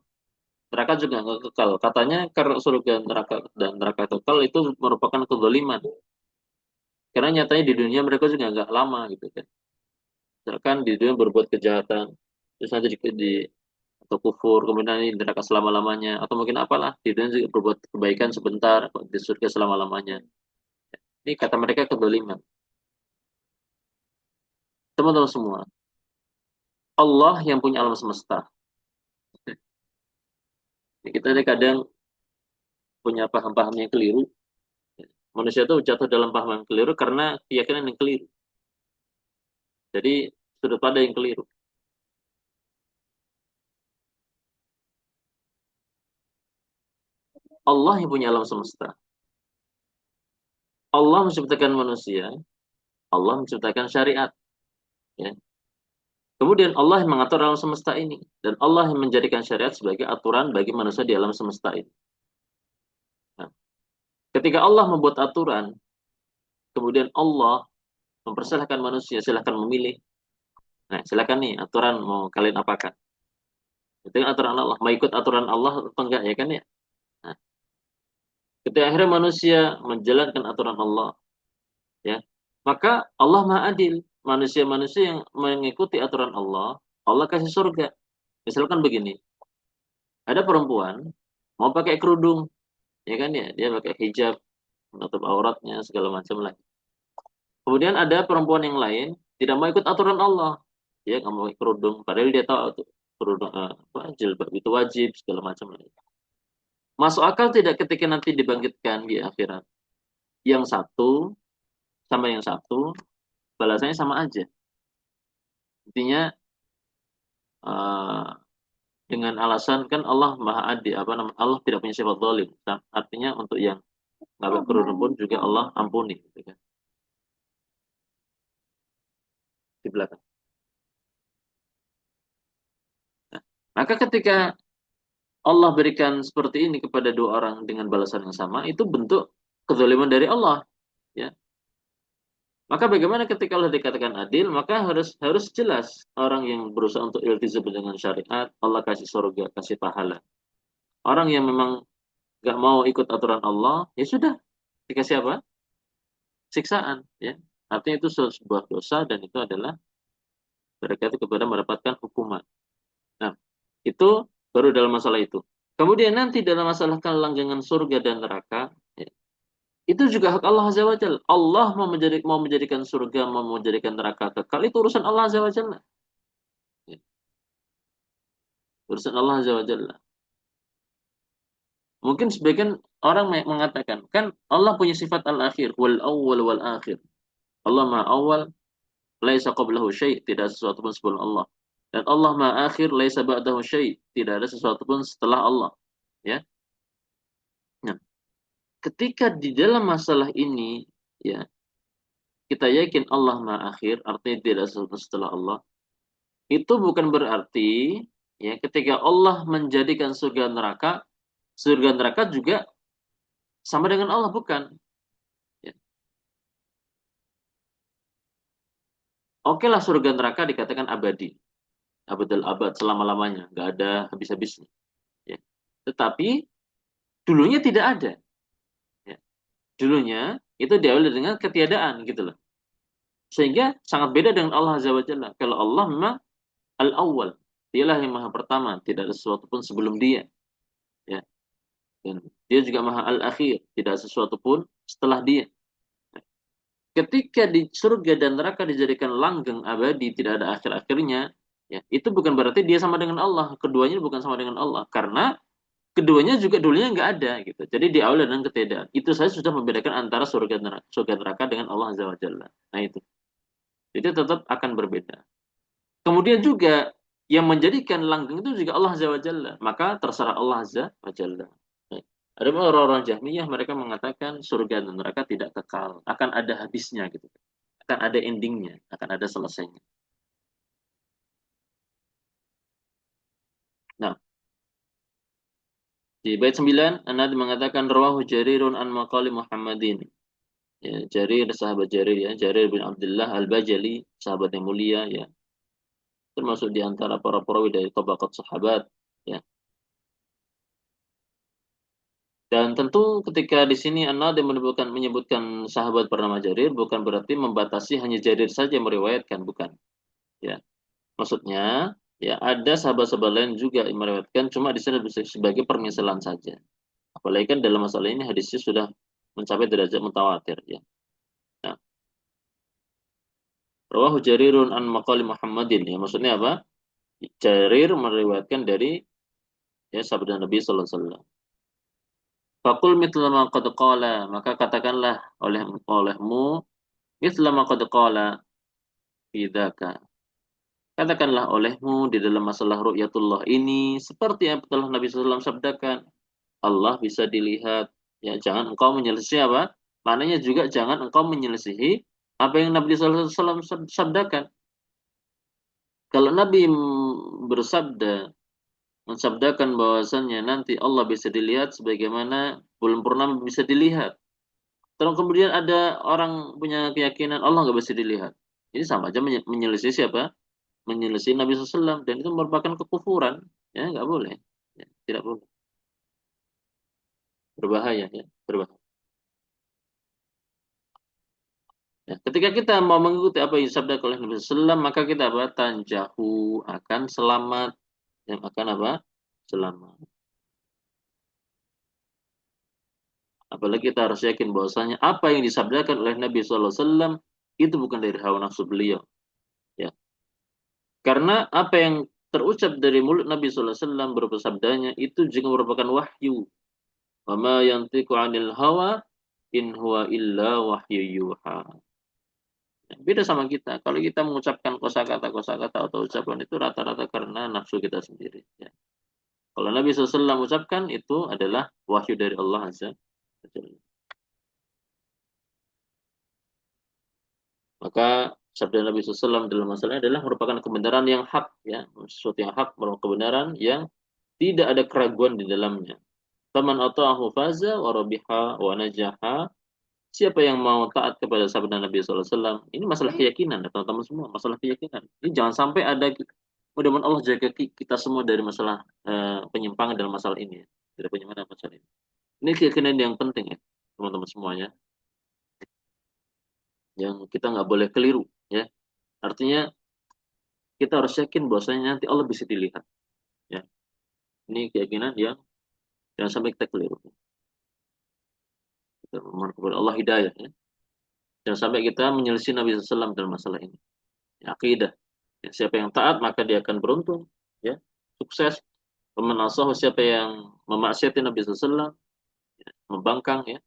Neraka juga nggak kekal. Katanya karena surga neraka dan neraka kekal itu merupakan kezaliman. Karena nyatanya di dunia mereka juga nggak lama gitu kan. Misalkan di dunia berbuat kejahatan, terus nanti atau kufur, kemudian di neraka selama-lamanya, atau mungkin apalah, di dunia juga berbuat kebaikan sebentar, di surga selama-lamanya. Ini kata mereka kezaliman. Teman-teman semua, Allah yang punya alam semesta. Kita kadang punya paham-paham yang keliru. Manusia itu jatuh dalam paham yang keliru karena keyakinan yang keliru. Jadi sudut pandang yang keliru. Allah yang punya alam semesta. Allah menciptakan manusia. Allah menciptakan syariat. Ya. Kemudian Allah yang mengatur alam semesta ini. Dan Allah yang menjadikan syariat sebagai aturan bagi manusia di alam semesta ini. Nah, ketika Allah membuat aturan, kemudian Allah mempersilahkan manusia, silahkan memilih. Nah, silahkan nih aturan mau kalian apakan. Itu kan aturan Allah. Mau ikut aturan Allah atau enggak ya kan ya? Nah, ketika akhirnya manusia menjalankan aturan Allah, ya, maka Allah Maha Adil. Manusia-manusia yang mengikuti aturan Allah, Allah kasih surga. Misalkan begini, ada perempuan mau pakai kerudung, ya kan ya, dia pakai hijab, menutup auratnya segala macam lah. Kemudian ada perempuan yang lain tidak mau ikut aturan Allah, dia nggak mau pakai kerudung, padahal dia tahu tuh kerudung jilbab itu wajib segala macam lah. Masuk akal tidak ketika nanti dibangkitkan di akhirat, yang satu sama yang satu balasannya sama aja. Intinya eh, dengan alasan kan Allah Maha Adil, apa namanya, Allah tidak punya sifat zalim. Nah, artinya untuk yang nggak berkerudung pun juga Allah ampuni, gitu kan, di belakang. Nah, maka ketika Allah berikan seperti ini kepada dua orang dengan balasan yang sama, itu bentuk kezaliman dari Allah, ya. Maka bagaimana ketika Allah dikatakan adil, maka harus harus jelas orang yang berusaha untuk iltizam dengan syariat, Allah kasih surga, kasih pahala. Orang yang memang nggak mau ikut aturan Allah, ya sudah, dikasih apa? Siksaan, ya. Artinya itu sebuah dosa dan itu adalah berarti kepada mendapatkan hukuman. Nah, itu baru dalam masalah itu. Kemudian nanti dalam masalah kelanggengan surga dan neraka, ya, itu juga hak Allah Azza wa Jalla. Allah mau menjadikan surga, mau menjadikan neraka kekal, itu urusan Allah Azza wa Jalla. Ya, urusan Allah Azza wa Jalla. Mungkin sebagian orang mengatakan, kan Allah punya sifat al-akhir, wal awwal wal akhir. Allah maha awal, laisa qablahu syai', tidak ada sesuatu pun sebelum Allah. Dan Allah maha akhir, laisa ba'dahu syai', tidak ada sesuatu pun setelah Allah. Ya. Nah, ketika di dalam masalah ini, ya, kita yakin Allah maha akhir, artinya tidak ada sesuatu setelah Allah. Itu bukan berarti, ya, ketika Allah menjadikan surga neraka juga sama dengan Allah, bukan. Ya. Oke lah, surga neraka dikatakan abadi, abadal abad, selama-lamanya, nggak ada habis-habisnya. Ya. Tetapi dulunya tidak ada. Ya. Dulunya itu diawali dengan ketiadaan, gitu loh. Sehingga sangat beda dengan Allah Azza wa Jalla. Kalau Allah memang al-awwal, dialah yang maha pertama, tidak ada sesuatu pun sebelum dia. Ya. Dan dia juga maha al-akhir, tidak ada sesuatu pun setelah dia. Ketika di surga dan neraka dijadikan langgeng abadi, tidak ada akhir-akhirnya, ya, itu bukan berarti dia sama dengan Allah. Keduanya bukan sama dengan Allah, karena keduanya juga dulunya nggak ada, gitu. Jadi di awal dan ketiadaan. Itu saya sudah membedakan antara surga neraka dengan Allah Azza wa Jalla. Nah itu. Jadi tetap akan berbeda. Kemudian juga yang menjadikan langgeng itu juga Allah Azza wa Jalla. Maka terserah Allah Azza wa Jalla. Ada orang-orang Jahmiyah, mereka mengatakan surga dan neraka tidak kekal, akan ada habisnya, gitu. Akan ada endingnya, akan ada selesainya. Nah, di bait 9, An-Nadhm mengatakan rawahu Jarirun an maqali Muhammadin. Ya, Jarir, sahabat Jarir, ya, Jarir bin Abdullah Al-Bajali, sahabat yang mulia, ya, termasuk di antara para perawi dari tabaqat sahabat, ya. Dan tentu ketika di sini An-Nadhm menyebutkan sahabat bernama Jarir, bukan berarti membatasi hanya Jarir saja yang meriwayatkan, bukan. Ya, maksudnya, ya, ada sahabat-sahabat lain juga yang meriwayatkan, cuma di sini sebagai permisalan saja. Apalagi kan dalam masalah ini hadisnya sudah mencapai derajat mutawatir, ya. Nah, rawahu Jarirun an maqali Muhammadin, ya, maksudnya apa? Jarir meriwayatkan dari, ya, sabda Nabi sallallahu alaihi wasallam. Fakul mithla ma qad qala, maka katakanlah olehmu mithla ma qad qala bidzaka. Katakanlah olehmu di dalam masalah ru'yatullah ini seperti yang telah Nabi sallallahu alaihi wasallam sabdakan. Allah bisa dilihat. Ya, jangan engkau menyelisihi apa? Maknanya juga jangan engkau menyelisihi apa yang Nabi sallallahu alaihi wasallam sabdakan. Kalau Nabi bersabda, mensabdakan bahwasannya nanti Allah bisa dilihat sebagaimana bulan purnama bisa dilihat. Terus kemudian ada orang punya keyakinan Allah nggak bisa dilihat. Ini sama aja menyelisih siapa? Menyelisih Nabi SAW, dan itu merupakan kekufuran. Ya, nggak boleh. Ya, tidak boleh. Berbahaya, ya, berbahaya. Ya, ketika kita mau mengikuti apa yang disabdakan oleh Nabi SAW, maka kita apa? Tanjahu, akan selamat. Yang akan apa? Selamat. Apalagi kita harus yakin bahwasanya apa yang disabdakan oleh Nabi SAW itu bukan dari hawa nafsu beliau. Ya. Karena apa yang terucap dari mulut Nabi SAW berupa sabdanya itu juga merupakan wahyu. Wa ma yantiqu 'anil hawa in huwa illa wahyu yuha. Beda sama kita. Kalau kita mengucapkan kosakata atau ucapan itu rata-rata karena nafsu kita sendiri. Ya. Kalau Nabi SAW ucapkan itu adalah wahyu dari Allah Azza wa Jalla. Maka sabda Nabi SAW dalam masalah adalah merupakan kebenaran yang hak, ya, sesuatu yang hak, merupakan kebenaran yang tidak ada keraguan di dalamnya. Faman ata'ahu faza wa rabiha wa najaha. Siapa yang mau taat kepada sabda Nabi SAW, ini masalah keyakinan, ya, teman-teman semua, masalah keyakinan. Ini jangan sampai ada, mudah-mudahan Allah jaga kita semua dari masalah penyimpangan dalam masalah ini, ya. Dari penyimpangan dalam masalah ini. Ini keyakinan yang penting, ya, teman-teman semuanya, yang kita nggak boleh keliru, ya. Artinya kita harus yakin bahwasanya nanti Allah bisa dilihat, ya. Ini keyakinan yang jangan sampai kita keliru. Kita memohon kepada Allah hidayah, ya. Jangan sampai kita menyelisih Nabi SAW dalam masalah ini. Ya, akidah. Ya, siapa yang taat maka dia akan beruntung, ya, sukses. Pemenasahu, siapa yang memaksiati Nabi SAW, ya, membangkang, ya,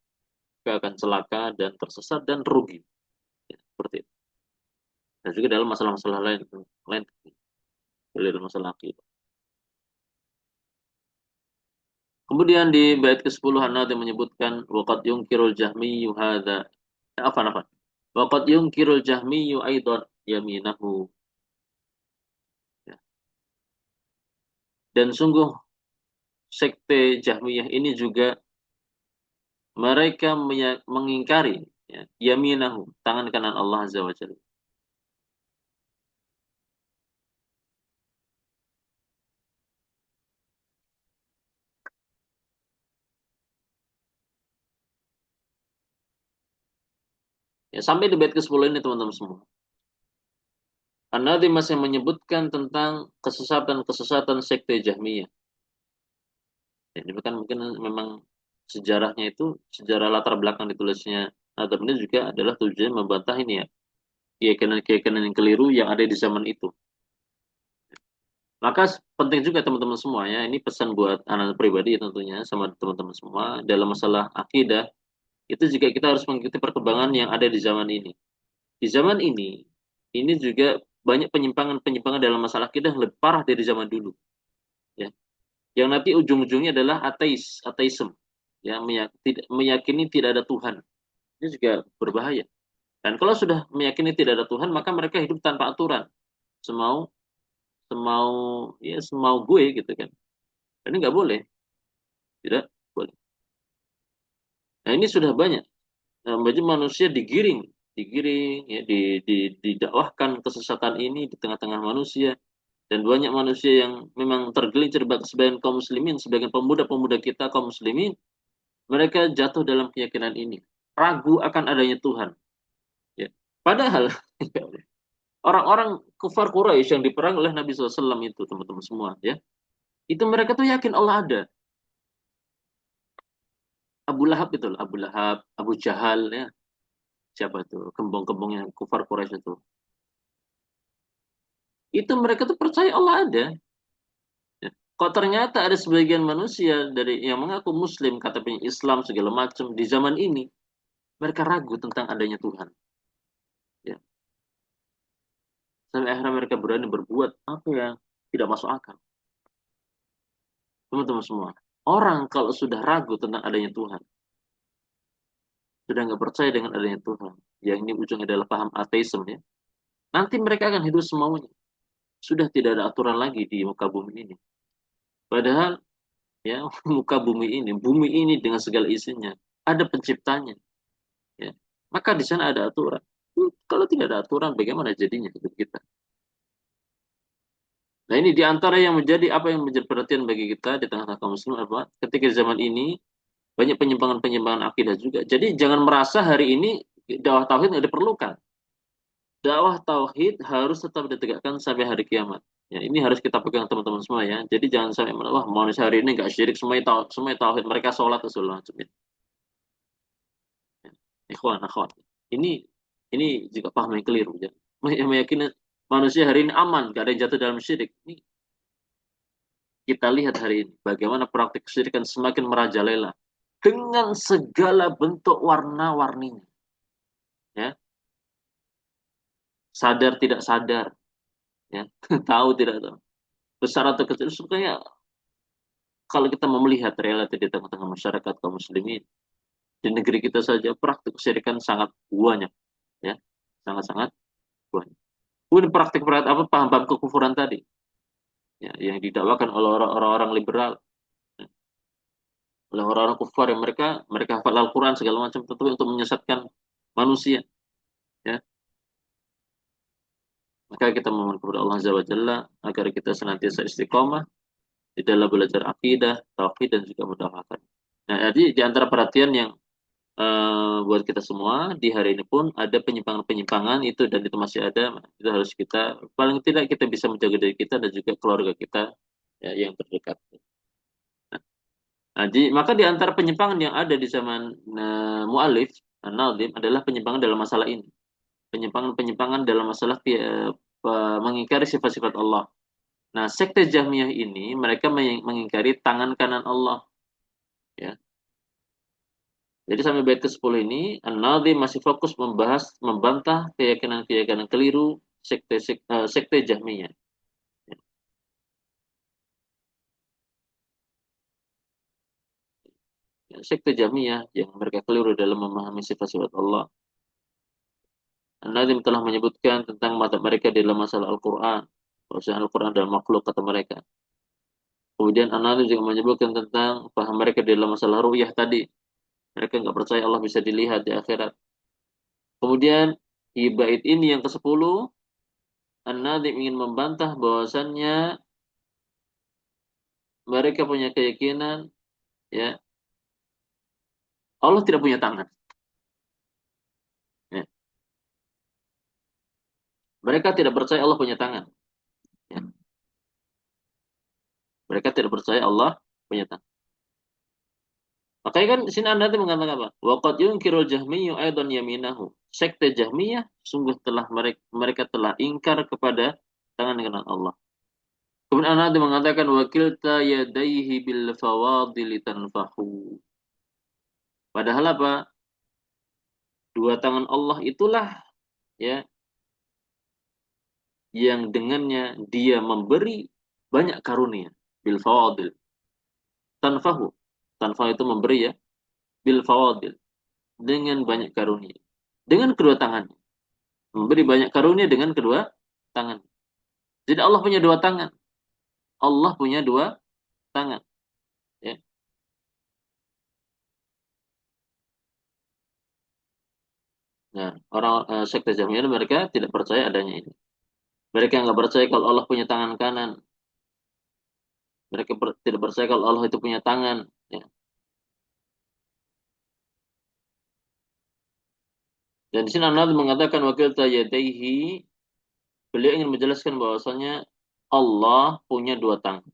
maka akan celaka dan tersesat dan rugi. Ya, seperti itu. Dan juga dalam masalah-masalah lain, dalam masalah akidah. Kemudian di bait ke-10 An-Nadhi menyebutkan waqad yunkirul jahmiyyu hadza. Apa? Waqad yunkirul jahmiyyu aidan yaminahu. Ya. Dan sungguh sekte Jahmiyah ini juga mereka mengingkari, ya, yaminahu, tangan kanan Allah Azza wa Jalla. Ya, sampai di bait ke-10 ini teman-teman semua. An-Nadhi masih menyebutkan tentang kesesatan-kesesatan sekte Jahmiyah. Ya, ini kan mungkin memang sejarahnya itu, sejarah latar belakang ditulisnya Nadhim ini juga adalah tujuan membantah ini, ya, keyakinan-keyakinan yang keliru yang ada di zaman itu. Maka penting juga teman-teman semua, ya, ini pesan buat anak pribadi, ya, tentunya sama teman-teman semua dalam masalah akidah itu juga kita harus mengikuti perkembangan yang ada di zaman ini. Di zaman ini juga banyak penyimpangan-penyimpangan dalam masalah akidah lebih parah dari zaman dulu, ya. Yang nanti ujung-ujungnya adalah ateisme, ya, meyakini tidak ada Tuhan. Ini juga berbahaya. Dan kalau sudah meyakini tidak ada Tuhan, maka mereka hidup tanpa aturan, semau semau semau gue gitu kan. Ini nggak boleh, tidak boleh. Nah, ini sudah banyak. Banyak manusia digiring, ya, didakwahkan kesesatan ini di tengah-tengah manusia, dan banyak manusia yang memang tergelincir, sebagian kaum muslimin, sebagian pemuda-pemuda kita kaum muslimin, mereka jatuh dalam keyakinan ini, ragu akan adanya Tuhan, ya. Padahal orang-orang kufar Quraisy yang diperang oleh Nabi SAW itu, teman-teman semua, ya, itu mereka tuh yakin Allah ada. Abu Lahab itu, Abu Lahab, Abu Jahal, ya, siapa itu, kembang-kembang yang kufar Quraisy itu mereka tuh percaya Allah ada. Ya. Kok ternyata ada sebagian manusia dari yang mengaku Muslim, kata Islam segala macam di zaman ini, mereka ragu tentang adanya Tuhan. Ya. Sampai akhirnya mereka berani berbuat apa yang tidak masuk akal. Teman-teman semua, orang kalau sudah ragu tentang adanya Tuhan, sudah nggak percaya dengan adanya Tuhan, yang ini ujungnya adalah paham ateisme, ya, nanti mereka akan hidup semaunya. Sudah tidak ada aturan lagi di muka bumi ini. Padahal, ya, bumi ini dengan segala isinya, ada penciptanya, ya. Maka di sana ada aturan. Kalau tidak ada aturan, bagaimana jadinya hidup kita? Nah, ini diantara yang menjadi perhatian bagi kita di tengah-tengah kaum muslim apa? Ketika zaman ini banyak penyimpangan-penyimpangan akidah juga. Jadi jangan merasa hari ini dakwah tauhid nggak diperlukan. Dakwah tauhid harus tetap ditegakkan sampai hari kiamat. Ya, ini harus kita pegang teman-teman semua, ya. Jadi jangan sampai wah manusia hari ini nggak syirik, semua tauhid, mereka sholat segala macam. Ya. Ikhwan, akhwat. Ini juga paham yang keliru, ya. Meyakini manusia hari ini aman, gak ada yang jatuh dalam syirik. Ini kita lihat hari ini bagaimana praktik kesyirikan semakin merajalela dengan segala bentuk warna-warninya, ya. sadar tidak sadar, ya, tahu tidak tahu, besar atau kecil, sebenarnya kalau kita mau melihat realita di tengah-tengah masyarakat kaum muslimin di negeri kita saja, praktik kesyirikan sangat banyak, ya, sangat-sangat banyak. Kemudian praktik-praktik apa, paham-paham kekufuran tadi, ya, yang didakwakan oleh orang-orang liberal, ya, oleh orang-orang kufar yang mereka mereka hafal Al-Quran segala macam, tentu untuk menyesatkan manusia, ya. Maka kita memohon kepada Allah Azza wa Jalla agar kita senantiasa istiqomah di dalam belajar akidah, tauhid, dan juga mendakwakan. Nah, jadi di antara perhatian yang buat kita semua di hari ini pun ada penyimpangan-penyimpangan itu, dan itu masih ada, itu harus kita, paling tidak kita bisa menjaga diri kita dan juga keluarga kita, ya, yang terdekat. Nah, maka di antara penyimpangan yang ada di zaman mu'alif, Nazim, adalah penyimpangan dalam masalah ini. Penyimpangan-penyimpangan dalam masalah mengingkari sifat-sifat Allah. Nah, sekte Jahmiyah ini mereka mengingkari tangan kanan Allah, ya. Jadi sampai bait ke-10 ini An-Nazim masih fokus membantah keyakinan-keyakinan keliru sekte Jahmiyah. Ya, sekte Jahmiyah yang mereka keliru dalam memahami sifat-sifat Allah. An-Nazim telah menyebutkan tentang mata mereka dalam masalah Al-Quran. Bahwasanya Al-Quran adalah makhluk, kata mereka. Kemudian An-Nazim juga menyebutkan tentang paham mereka dalam masalah ru'yah tadi. Mereka nggak percaya Allah bisa dilihat di akhirat. Kemudian di bait ini yang ke-10, An-Nazim ingin membantah bahwasannya mereka punya keyakinan, ya, Allah tidak punya tangan, ya. Mereka tidak percaya Allah punya tangan, ya. Mereka tidak percaya Allah punya tangan. Makanya kan di sini Anda mengatakan apa? Waqad yunkirul Jahmiyyu aidan yaminahu. Sekte Jahmiyah sungguh telah mereka telah ingkar kepada tangan kanan Allah. Kemudian Anda mengatakan wakilta yadaihi bil fawadil tanfahu. Padahal apa? Dua tangan Allah itulah, ya, yang dengannya dia memberi banyak karunia. Bil fawadil tanfahu. Tanfahu itu memberi, ya. Bil fawadil, dengan banyak karunia. Dengan kedua tangannya. Memberi banyak karunia dengan kedua tangan. Jadi Allah punya dua tangan. Allah punya dua tangan, ya. Nah, orang sekte Jahmiyah mereka tidak percaya adanya ini. Mereka nggak percaya kalau Allah punya tangan kanan. Mereka tidak percaya kalau Allah itu punya tangan, ya. Dan di sini Allah mengatakan wakil yadaihi, beliau ingin menjelaskan bahwasanya Allah punya dua tangan.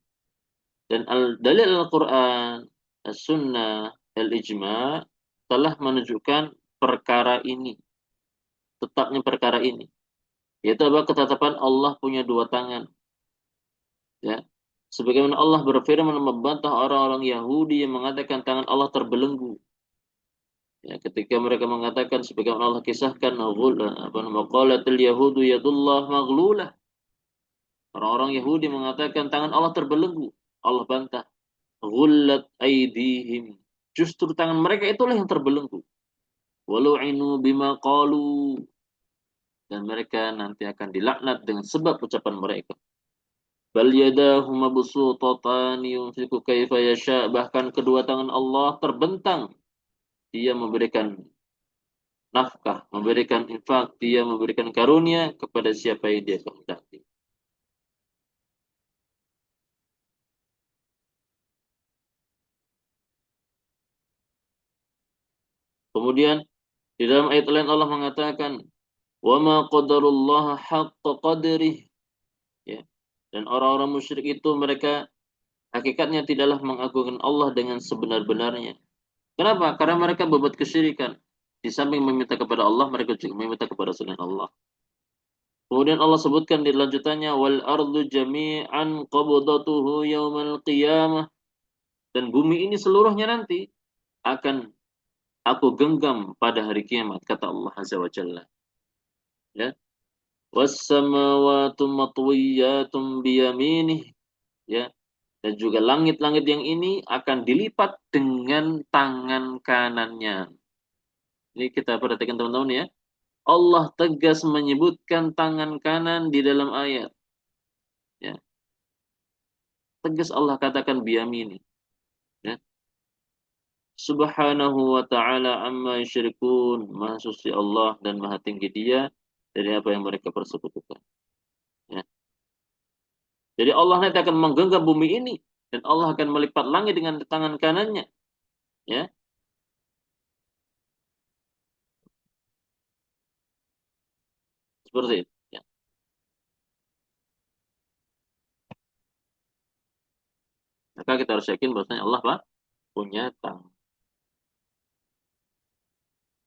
Dan dalil Al-Quran, As-Sunnah, Al-Ijma' telah menunjukkan perkara ini, tetapnya perkara ini. Yaitu apa? Ketetapan Allah punya dua tangan, ya. Sebagaimana Allah berfirman membantah orang-orang Yahudi yang mengatakan tangan Allah terbelenggu. Ya, ketika mereka mengatakan sebagaimana Allah kisahkan, apa nama, qalatil yahudu yadullah maghlulah. Orang-orang Yahudi mengatakan tangan Allah terbelenggu. Allah bantah. Ghullat aidihim. Justru tangan mereka itulah yang terbelenggu. Walu'inu bima qalu. Dan mereka nanti akan dilaknat dengan sebab ucapan mereka. Bal yadahu mabsutatani yunfiqu kaifa yasha. Bahkan kedua tangan Allah terbentang. Dia memberikan nafkah, memberikan infak, dia memberikan karunia kepada siapa yang dia kehendaki. Kemudian di dalam ayat lain Allah mengatakan, "Wa ma qadarullaha haqqa qadrih." Ya. Dan orang-orang musyrik itu mereka hakikatnya tidaklah mengagungkan Allah dengan sebenar-benarnya. Kenapa? Karena mereka berbuat kesyirikan. Di samping meminta kepada Allah, mereka juga meminta kepada selain Allah. Kemudian Allah sebutkan di lanjutannya, wal ardu jami'an qabdatuhu yaumal qiyamah. Dan bumi ini seluruhnya nanti akan aku genggam pada hari kiamat, kata Allah Azza wa Jalla. Ya. Was-samawati matwiyatum biyaminih, ya. Dan juga langit-langit yang ini akan dilipat dengan tangan kanannya. Ini kita perhatikan teman-teman ya. Allah tegas menyebutkan tangan kanan di dalam ayat. Ya. Tegas Allah katakan biyamini. Ya. Subhanahu wa ta'ala amma yusyrikun. Maha suci Allah dan maha tinggi dia dari apa yang mereka persekutukan. Ya. Jadi Allah nanti akan menggenggam bumi ini. Dan Allah akan melipat langit dengan tangan kanannya. Ya. Seperti itu. Ya. Maka kita harus yakin bahwasanya Allah Pak, punya tangan.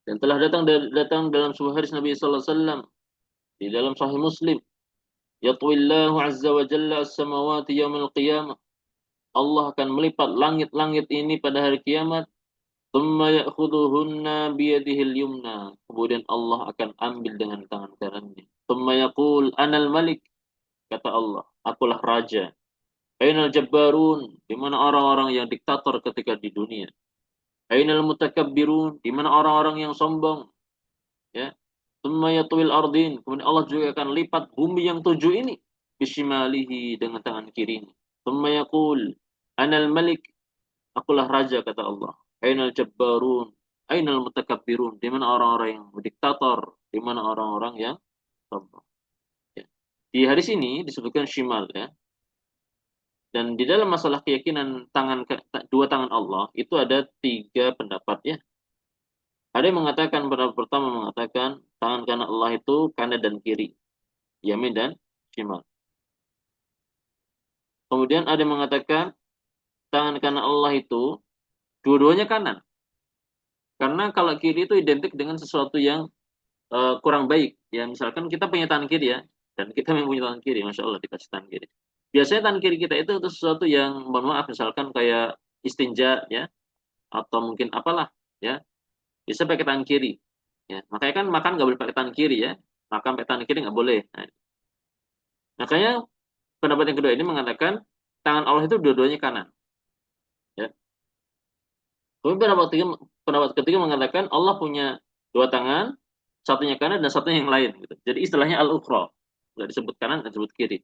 Dan telah datang dalam sebuah hadis Nabi sallallahu alaihi wasallam di dalam Sahih Muslim, yatwillahu azza wa jalla as-samawati yaumil qiyamah. Allah akan melipat langit-langit ini pada hari kiamat. Tsumma ya'khudhuhunna biyadihil yumna. Kemudian Allah akan ambil dengan tangan kanannya. Tsumma yaqul anal malik. Kata Allah, akulah raja. Ainal jabbarun, di mana orang-orang yang diktator ketika di dunia. Ainal mutakabbirun, di mana orang-orang yang sombong. Ya. Tsumma yatwil ardin. Kemudian Allah juga akan lipat bumi yang 7 ini. Bishimalihi, dengan tangan kirinya. Tsumma yaqul anal malik. Akulah raja, kata Allah. Ainal jabbarun, ainal mutakabbirun, di mana orang-orang yang diktator, di mana orang-orang yang sombong. Ya. Di hadis ini disebutkan shimal ya. Dan di dalam masalah keyakinan dua tangan Allah itu ada 3 pendapat ya. Ada yang mengatakan, pendapat pertama mengatakan tangan kanan Allah itu kanan dan kiri, yamin dan shimal. Kemudian ada yang mengatakan tangan kanan Allah itu dua-duanya kanan. Karena kalau kiri itu identik dengan sesuatu yang kurang baik. Ya, misalkan kita punya tangan kiri ya, dan kita memang punya tangan kiri, masya Allah dikasih tangan kiri. Biasanya tangan kiri kita itu sesuatu yang, mohon maaf, misalkan kayak istinja ya, atau mungkin apalah ya, bisa pakai tangan kiri. Ya, makanya kan makan nggak boleh pakai tangan kiri ya, makan pakai tangan kiri nggak boleh. Nah, makanya pendapat yang kedua ini mengatakan tangan Allah itu dua-duanya kanan. Ya. Kemudian pendapat ketiga mengatakan Allah punya 2 tangan, satunya kanan dan satunya yang lain. Gitu. Jadi istilahnya al-ukhra. Nggak disebut kanan, nggak disebut kiri.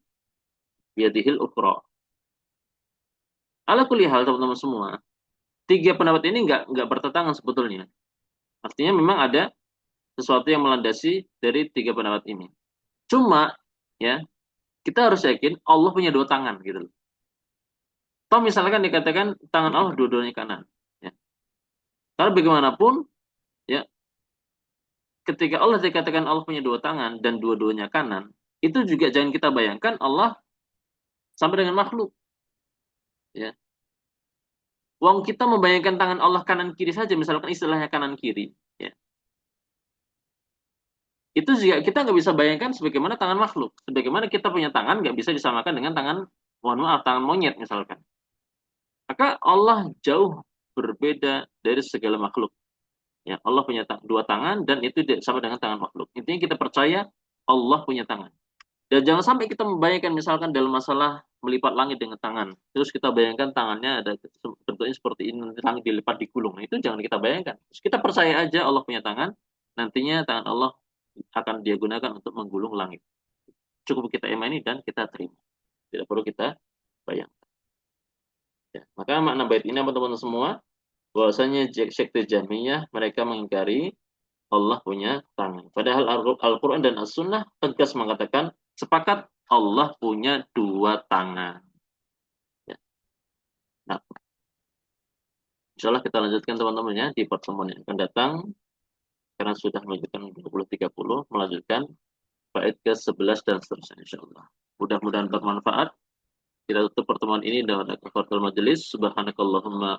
Biyadihil ukhra. Ala kulli hal teman-teman semua, 3 pendapat ini nggak bertentangan sebetulnya. Artinya memang ada sesuatu yang melandasi dari 3 pendapat ini. Cuma ya kita harus yakin Allah punya 2 tangan gitu loh. Toh misalkan dikatakan tangan Allah dua-duanya kanan. Ya. Karena bagaimanapun ya ketika Allah dikatakan Allah punya 2 tangan dan dua-duanya kanan, itu juga jangan kita bayangkan Allah sampai dengan makhluk. Ya. Wong kita membayangkan tangan Allah kanan kiri saja, misalkan istilahnya kanan kiri. Ya. Itu juga kita nggak bisa bayangkan sebagaimana tangan makhluk. Sebagaimana kita punya tangan nggak bisa disamakan dengan tangan, mohon maaf, tangan monyet misalkan. Maka Allah jauh berbeda dari segala makhluk. Ya, Allah punya 2 tangan dan itu sama dengan tangan makhluk. Intinya kita percaya Allah punya tangan. Dan jangan sampai kita membayangkan misalkan dalam masalah melipat langit dengan tangan. Terus kita bayangkan tangannya ada bentuknya seperti ini, nanti langit dilipat digulung. Nah, itu jangan kita bayangkan. Terus kita percaya aja Allah punya tangan, nantinya tangan Allah akan dia gunakan untuk menggulung langit. Cukup kita imani dan kita terima. Tidak perlu kita bayangkan. Ya. Maka makna bait ini teman-teman semua, bahwasanya sekte Jahmiyah mereka mengingkari Allah punya tangan. Padahal Al-Quran dan As-Sunnah tegas mengatakan sepakat Allah punya 2 tangan. Ya. Nah, insya Allah kita lanjutkan teman-teman ya di pertemuan yang akan datang. Karena sudah menunjukkan 20.30, melanjutkan bait ke-11 dan seterusnya insya Allah. Mudah-mudahan bermanfaat. Kita tutup pertemuan ini dengan kafaratul majelis. Subhanakallahumma wa